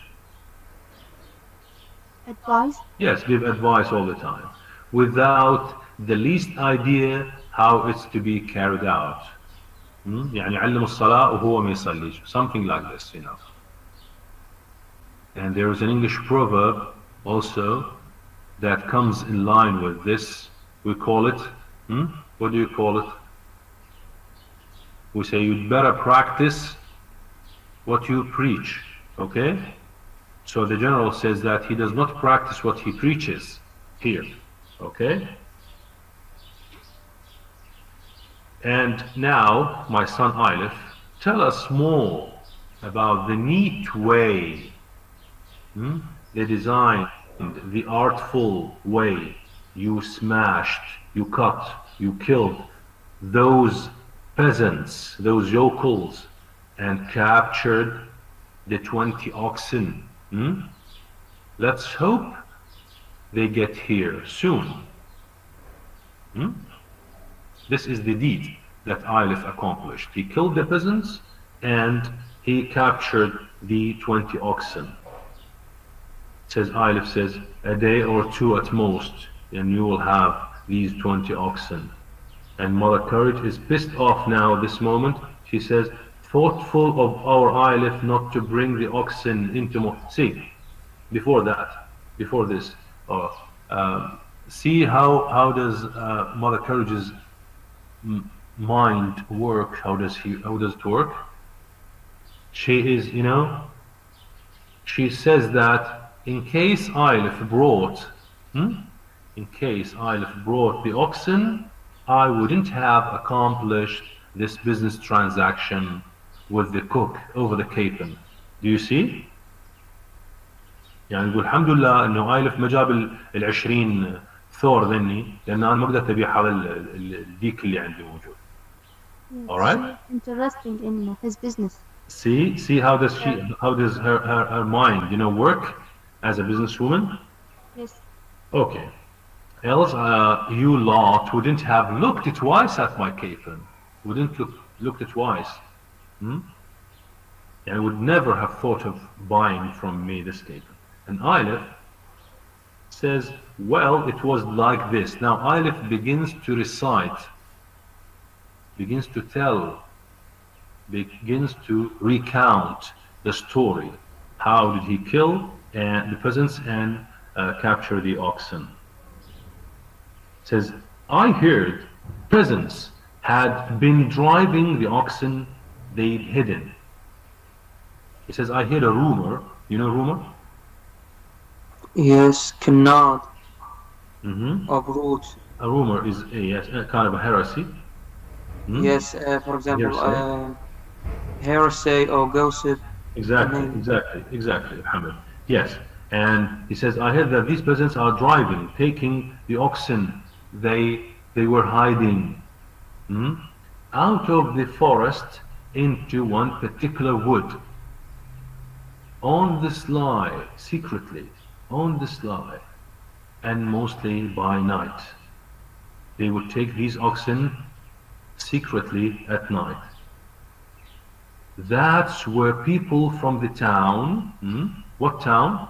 Advice. Yes, give advice all the time, without the least idea how it's to be carried out. يعني يعلم الصلاة وهو ما يصليش. Something like this, you know. And there is an English proverb also that comes in line with this. We call it, what do you call it? We say you'd better practice what you preach, okay? So the general says that he does not practice what he preaches here, okay? And now, my son Ailif, tell us more about the neat way, the design, the artful way you smashed, you cut, you killed those peasants, those yokels, and captured the 20 oxen. Let's hope they get here soon. This is the deed that Ailif accomplished. He killed the peasants and he captured the 20 oxen. Says Ailif says, a day or two at most, and you will have these 20 oxen. And Mother Courage is pissed off now this moment. She says, thoughtful of our Ailif not to bring the oxen into see, before that, before this, see how does Mother Courage's mind work? How does it work? She is, you know, she says that in case Ailif brought, the oxen, I wouldn't have accomplished this business transaction with the cook over the capon. Do you see? يعني نقول الحمد لله انه آيلف ما جاب ال20 ثور ذني لان انا ما قدرت ابيع هذا الديك اللي عندي موجود. All right? Interesting in his business. See how does her mind, you know, work as a businesswoman? Yes. Okay. Else you lot wouldn't have looked twice at my capon. Wouldn't looked twice. And would never have thought of buying from me this capon. And Ailif says, well, it was like this. Now Ailif begins to recite, begins to tell, begins to recount the story. How did he kill the peasants and capture the oxen? It says, I heard peasants had been driving the oxen they'd hidden. He says, I heard a rumor. You know rumor? Yes, Kanad. Uproot. A rumor is a kind of a heresy. Yes, for example, heresy or gossip. Exactly, Muhammad. Yes, and he says, I heard that these peasants are driving, taking the oxen they were hiding out of the forest into one particular wood. On the sly, secretly, on the sly, and mostly by night. They would take these oxen secretly at night. That's where people from the town, what town?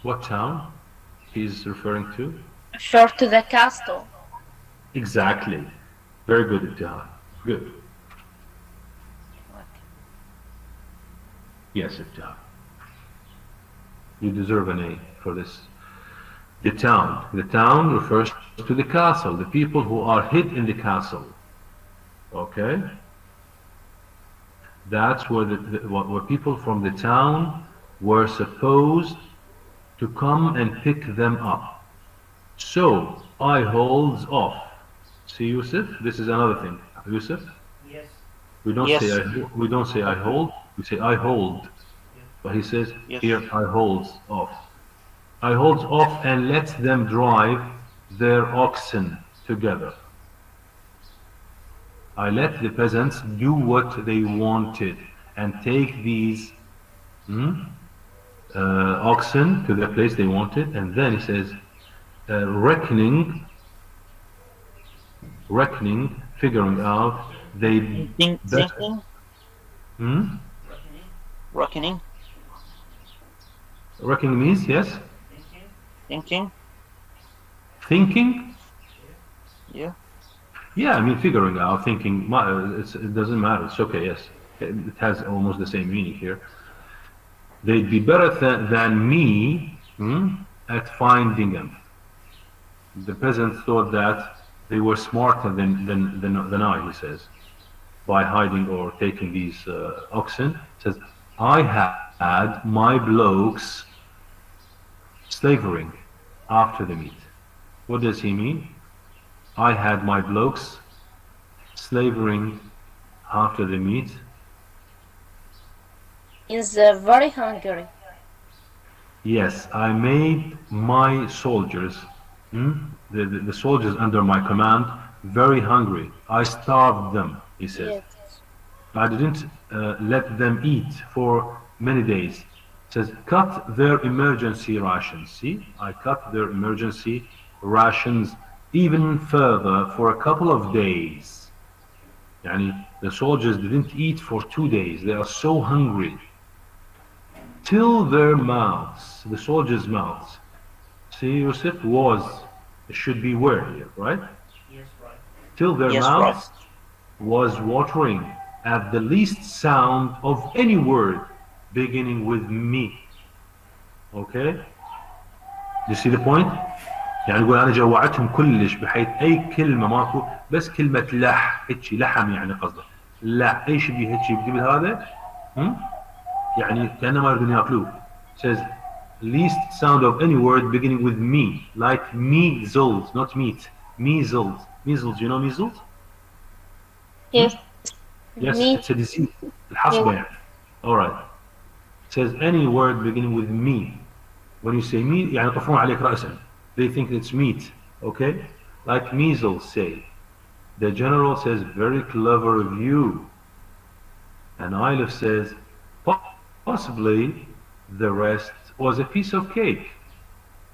What town he's referring to? Refer to the castle. Exactly. Very good, Ittihad. Good. Yes, Ittihad. You deserve an A for this. The town. The town refers to the castle, the people who are hid in the castle. Okay? That's where where people from the town were supposed to come and pick them up. So I holds off. See, Yusuf? This is another thing. Yusuf? Yes. We don't say I hold. We say I hold. But he says here I holds off. I holds off and let them drive their oxen together. I let the peasants do what they wanted and take these oxen to the place they wanted, and then he says, reckoning, figuring out they Thinking. Reckoning. Reckoning means yes. Thinking. Thinking? Yeah. Yeah, I mean figuring out, thinking, it doesn't matter, it's okay, yes. It has almost the same meaning here. They'd be better than me at finding them. The peasants thought that they were smarter than I, he says, by hiding or taking these oxen. He says, I had my blokes slavering after the meat. What does he mean? I had my blokes slavering after the meat. Is very hungry. Yes, I made my soldiers, the soldiers under my command, very hungry. I starved them, he says. Yes. I didn't let them eat for many days. It says, cut their emergency rations. See, I cut their emergency rations even further for a couple of days. Yani, the soldiers didn't eat for 2 days. They are so hungry. Till their mouths, the soldiers' mouths. See, Yusuf, it should be were here, right? Yes, right. Till their Yes, mouths was watering at the least sound of any word beginning with me. Okay? You see the point? يعني نقول أنا جوعتهم كلش بحيث أي كلمة ماكو بس كلمة هيك لحم يعني قصده لا أي شيء هيك بدي بهذا يعني كأنما يريدون ياكلوه. Says least sound of any word beginning with me, like measles, not meat. Measles, measles. You know measles? Yes. Yes, Me. it's a disease. الحصبة يعني. All right. Says any word beginning with me. When you say me, يعني يطفون عليك رأسا. They think it's meat. Okay? Like measles say. The general says very clever of you. And Aleph says possibly the rest was a piece of cake,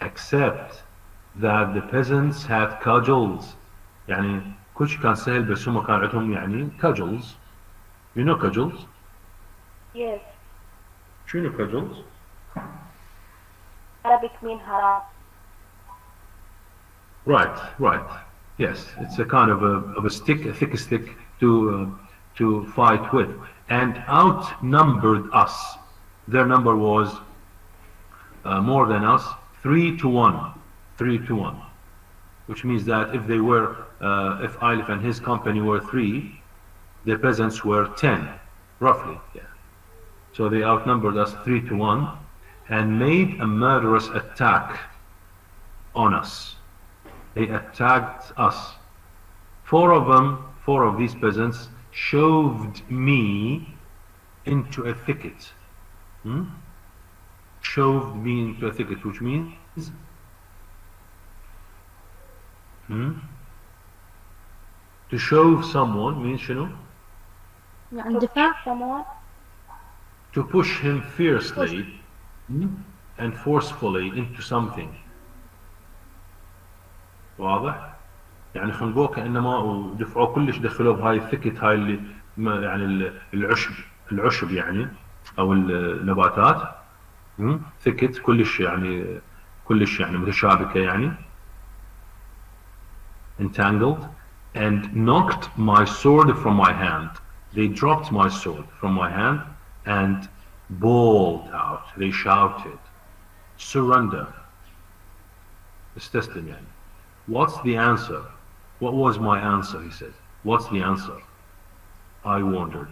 except that the peasants had cudgels. يعني كل شيء كان سهل بس هم كان عندهم يعني cudgels. You know cudgels? Yes. شنو cudgels? Arabic mean haram. Right. Yes, it's a kind of a stick, a thick stick to fight with, and outnumbered us. Their number was more than us, 3-1, 3-1, which means that if they were, if Aleph and his company were 3, the peasants were 10, roughly. Yeah. So they outnumbered us 3-1, and made a murderous attack on us. They attacked us. 4 of these peasants shoved me into a thicket. Shoved me into a thicket, which means to shove someone means شنو? يعني دفاع. Someone. To push him fiercely and forcefully into something. واضح؟ يعني خنقوه كأنما ودفعوه كلش دخلوه بهاي الثكت هاي اللي يعني العشب يعني أو النباتات ثكت كلش يعني متشابكة يعني entangled, and knocked my sword from my hand. They dropped my sword from my hand and bawled out. They shouted, surrender. استسلم يعني. What's the answer? What was my answer? He said. What's the answer? I wondered.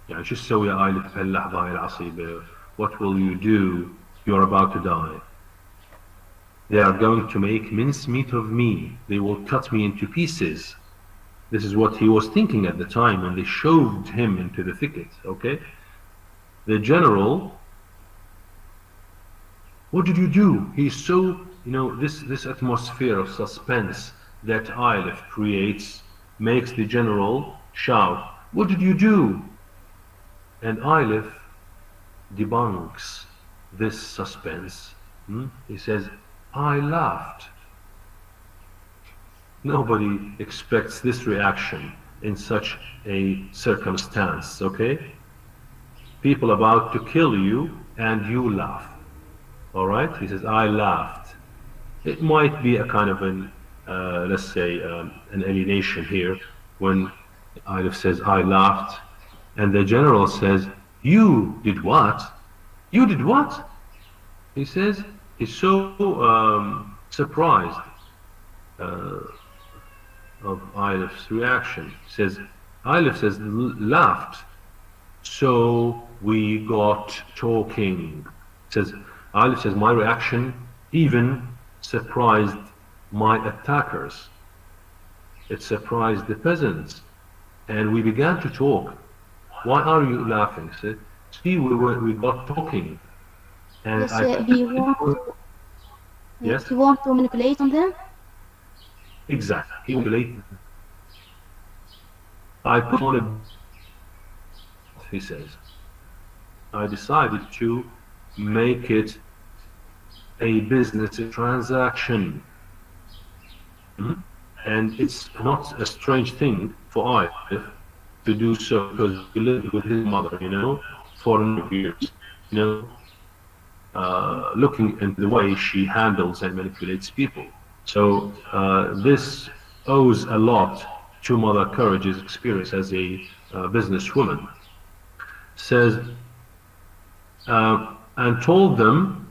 يعني شو تسوي يا آيلة في هاللحظة هاي العصيبة? What will you do? You're about to die. They are going to make mincemeat of me. They will cut me into pieces. This is what he was thinking at the time when they shoved him into the thicket, okay? The general, what did you do? He's so, this atmosphere of suspense that Aleph creates makes the general shout, what did you do? And Aleph debunks this suspense. He says, I laughed. Nobody expects this reaction in such a circumstance, okay? People about to kill you and you laugh. Alright? He says, I laughed. It might be a kind of let's say, an alienation here, when Aleph says, I laughed, and the general says, you did what? You did what? He says, he's so surprised of Aleph's reaction. He says, Aleph says, laughed, so we got talking. It says, Aleph says, my reaction even surprised my attackers. It surprised the peasants. And we began to talk. Why are you laughing? He said, see, we got talking. And Yes, yes? he want to manipulate on them? Exactly. He manipulated. I put on a, he says, I decided to make it a business transaction. And it's not a strange thing for Aleph to do so, because he lived with his mother, you know, for a number of years, you know, looking into the way she handles and manipulates people. So this owes a lot to Mother Courage's experience as a businesswoman. Says, and told them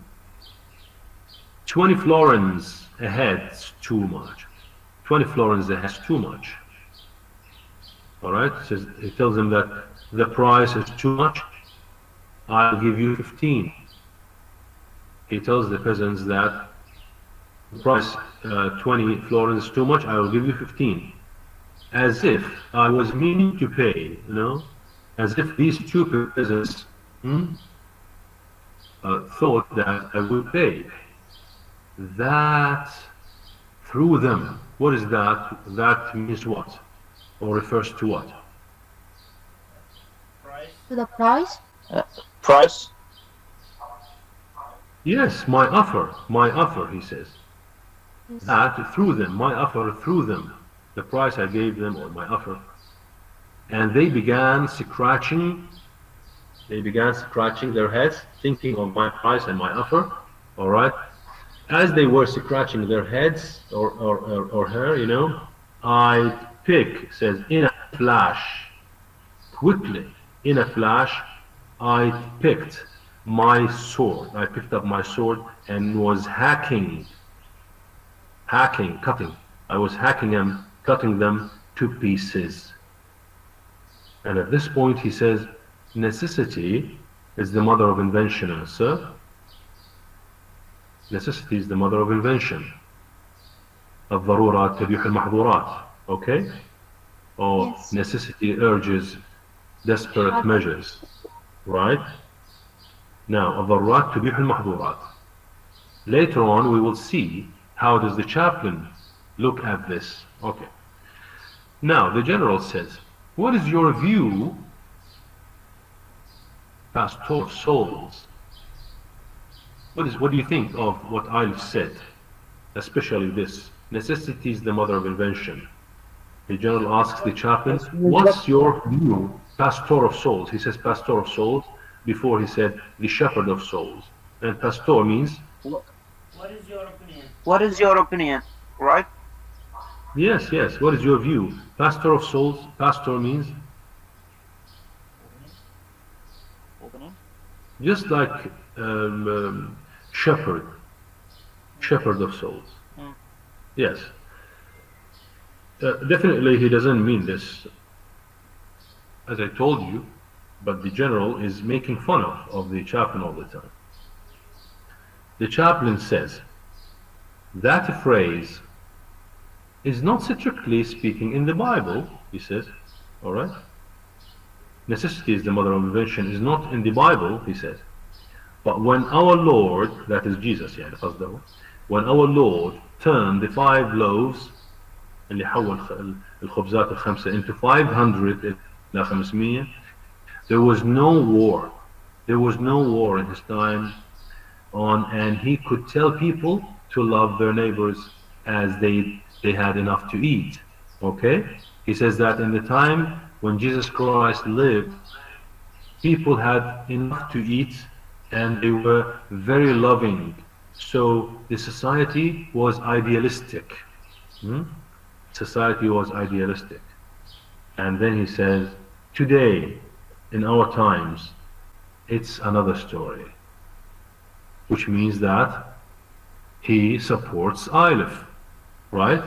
20 florins a head's too much. 20 florins a head's too much. All right, says, he tells them that the price is too much, I'll give you 15. He tells the peasants that the price 20 florins is too much, I will give you 15. As if I was meaning to pay, you know, as if these two peasants thought that I would pay. That through them. What is that? That means what? Or refers to what? To the price? Price? Yes, my offer, he says. Yes. That through them, my offer through them. The price I gave them, or my offer. And they began scratching their heads, thinking of my price and my offer. All right. As they were scratching their heads, or her, you know, I pick, says, in a flash, quickly, in a flash, I picked my sword. I picked up my sword and was cutting. I was hacking them, cutting them to pieces. And at this point he says, necessity is the mother of invention, sir. Necessity is the mother of invention. الضرورات تبيح المحظورات. Okay? Or Yes. necessity urges desperate measures. Right? Now, الضرورات تبيح المحظورات. Later on we will see how does the chaplain look at this. Okay. Now, the general says, what is your view, pastor of souls? What do you think of what I've said? Especially this, necessity is the mother of invention. The general asks the chaplain, what's your view, pastor of souls? He says pastor of souls before he said the shepherd of souls. And pastor means? What is your opinion? What is your opinion, right? Yes, yes, what is your view? Pastor of souls, pastor means? Just like shepherd of souls. Yes. Definitely he doesn't mean this, as I told you, but the general is making fun of the chaplain all the time. The chaplain says, that phrase is not strictly speaking in the Bible, he says, all right? Necessity is the mother of invention is not in the Bible, he says. But when our Lord, that is Jesus, when our Lord turned the 5 loaves اللي حول الخبزات الخمسة into 500 إلى 500, there was no war. There was no war in his time on, and he could tell people to love their neighbors as they had enough to eat. Okay? He says that in the time when Jesus Christ lived, people had enough to eat and they were very loving. So the society was idealistic. Society was idealistic. And then he says, today, in our times, it's another story. Which means that he supports Aleph, right?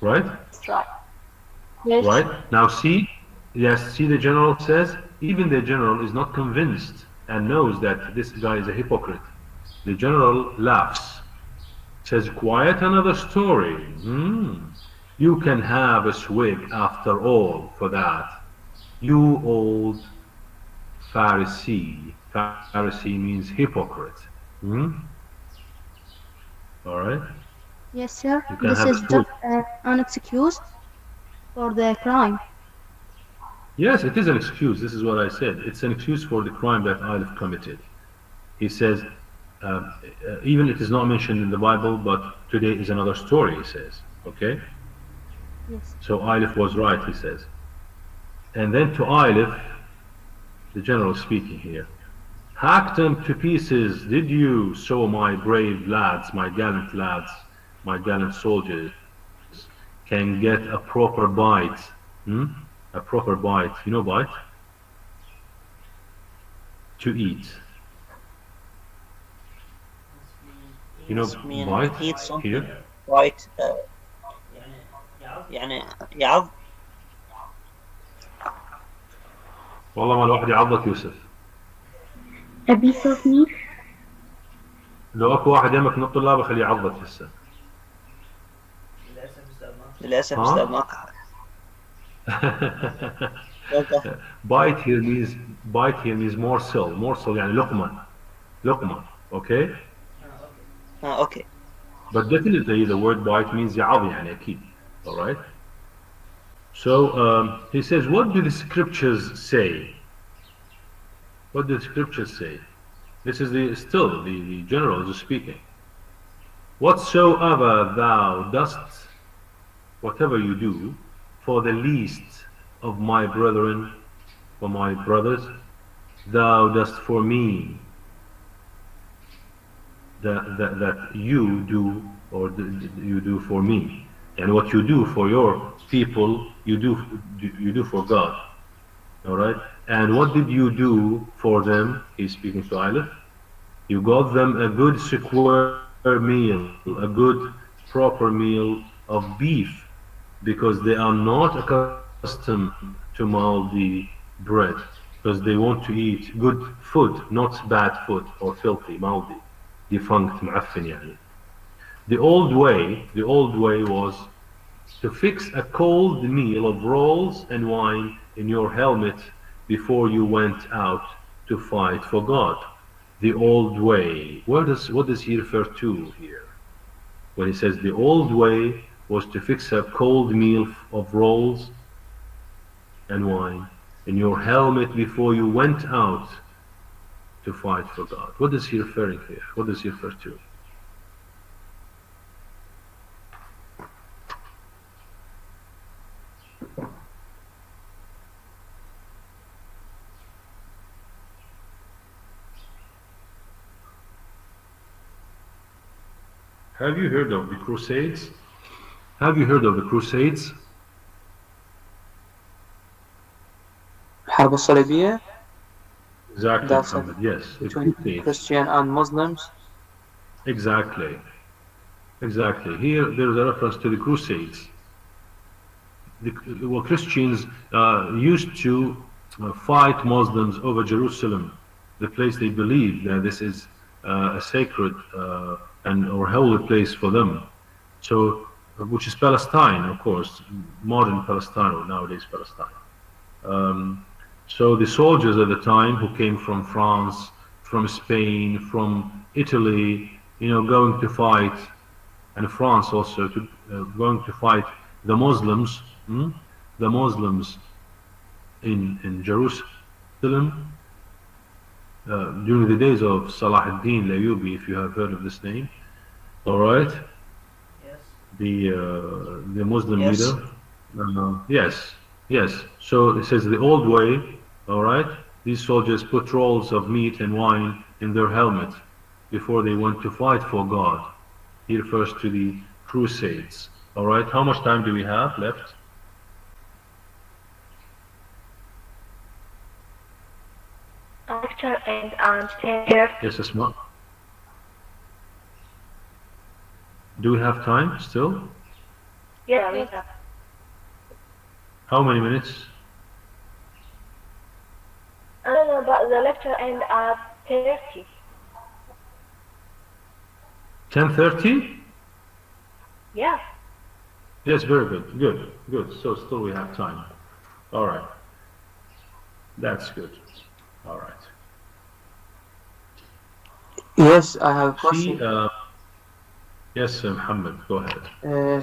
Right? That's right. Yes. Right? Now see, yes, see the general says, even the general is not convinced and knows that this guy is a hypocrite. The general laughs, says, quite another story. You can have a swig after all for that. You old Pharisee. Pharisee means hypocrite. Alright? Yes, sir. You can This have a is swig. just an excuse for the crime. Yes, it is an excuse. This is what I said. It's an excuse for the crime that Aleph committed. He says, even it is not mentioned in the Bible, but today is another story, he says. Okay? Yes. So Aleph was right, he says. And then to Aleph, the general speaking here, hacked them to pieces, did you, so my brave lads, my gallant soldiers, can get a proper bite. A proper bite, you know bite? To eat. You know bite eat something here? right يعني يعض. والله ما الواحد يعضك يوسف. A piece of meat. لو اكو واحد يمك من الطلاب خليه يعضك هسه. للأسف ها؟ أستاذ ما bite here means morsel يعني لقمة okay. أوكي. But definitely the word bite means يعض يعني أكيد. Alright? So he says, what do the scriptures say? What do the scriptures say? This is the general is speaking. Whatsoever thou dost, whatever you do, for the least of my brethren, for my brothers, thou dost for me. That you do, or you do for me. And what you do for your people, you do for God. Alright? And what did you do for them? He's speaking to Aleph. You got them a good square meal, a good proper meal of beef, because they are not accustomed to moldy bread, because they want to eat good food, not bad food or filthy, moldy, defunct, معفن يعني. The old way was to fix a cold meal of rolls and wine in your helmet before you went out to fight for God. The old way. What does he refer to here? When he says the old way was to fix a cold meal of rolls and wine in your helmet before you went out to fight for God. What is he referring here? What does he refer to? Have you heard of the Crusades? Have you heard of the Crusades? الحرب الصليبية. Exactly, That's Muhammad, yes. The between Crusades. Christian and Muslims. Exactly. Here there's a reference to the Crusades. Christians used to fight Muslims over Jerusalem, the place they believe that this is a sacred or holy place for them. So, which is Palestine, of course, modern Palestine or nowadays Palestine. So the soldiers at the time who came from France, from Spain, from Italy, going to fight, and France also, going to fight the Muslims, in Jerusalem, during the days of Salah ad-Din al-Ayyubi, if you have heard of this name. Alright? The Muslim Yes. leader. Yes. So it says the old way, alright? These soldiers put rolls of meat and wine in their helmet before they went to fight for God. He refers to the Crusades. All right, how much time do we have left? Lecture ends on 10:30. Yes, Asma. Do we have time still? Yeah, we have. How many minutes? I don't know, but the lecture ends at 10:30. 10:30? Yeah. Yes, very good. Good, good. So still we have time. All right. That's good. All right. Yes, I have a question. See, yes, Muhammad, go ahead.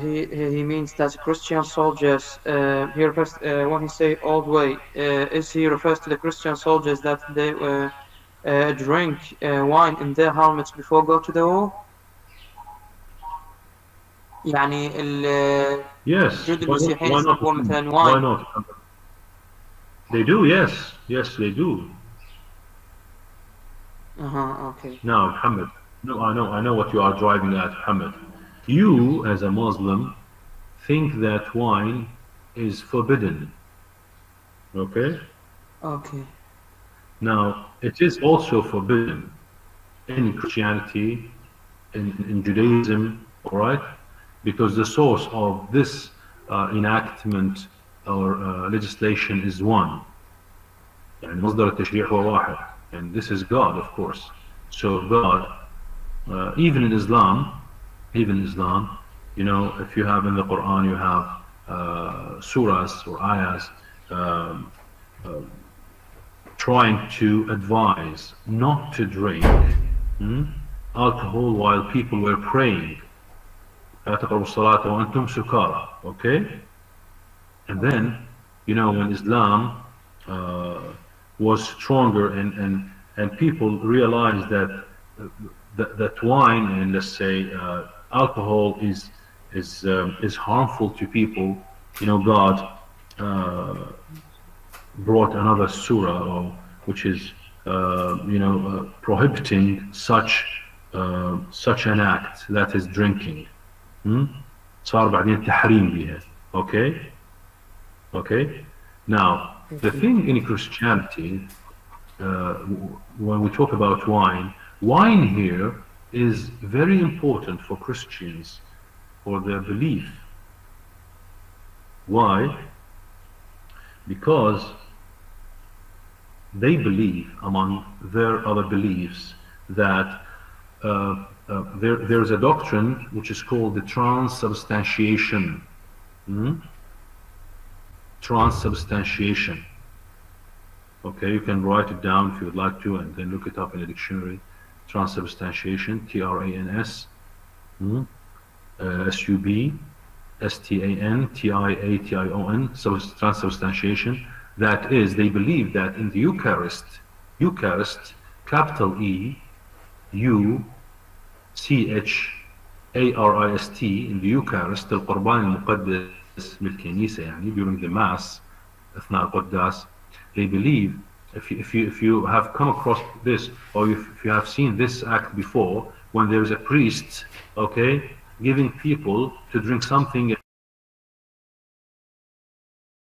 He means that Christian soldiers, he refers, when he say old way, is he refers to the Christian soldiers that they drink wine in their helmets before go to the war? يعني Yes, الجنود why المسيحيين not? يشربون مثلا Why wine. not? They do, yes. Yes, they do. Okay. Now, Muhammad, no, I know what you are driving at, Muhammad. You, as a Muslim, think that wine is forbidden. Okay? Okay. Now, it is also forbidden in Christianity, in Judaism, all right? Because the source of this enactment or legislation is one. يعني مصدر التشريع هو واحد. And this is God, of course. So God, even in Islam, you know, if you have in the Quran, you have surahs or ayahs trying to advise not to drink alcohol while people were praying. Okay? And then, you know, when Islam was stronger and people realized that that wine and, let's say, alcohol is harmful to people, you know, God brought another surah, which is prohibiting such an act, that is drinking. صار بعدين تحريم بها. Okay. Now, the thing in Christianity, when we talk about wine here is very important for Christians, for their belief. Why? Because they believe, among their other beliefs, that there's a doctrine which is called the transubstantiation. Transubstantiation. Okay, you can write it down if you would like to, and then look it up in a dictionary. Transubstantiation, T-R-A-N-S, S-U-B-S-T-A-N-T-I-A-T-I-O-N, transubstantiation. That is, they believe that in the Eucharist, capital E, U-C-H-A-R-I-S-T, in the Eucharist, القربان المقدس بالكنيسة يعني, during the Mass, أثناء القداس, they believe, if you have come across this, or if you have seen this act before, when there is a priest, okay, giving people to drink something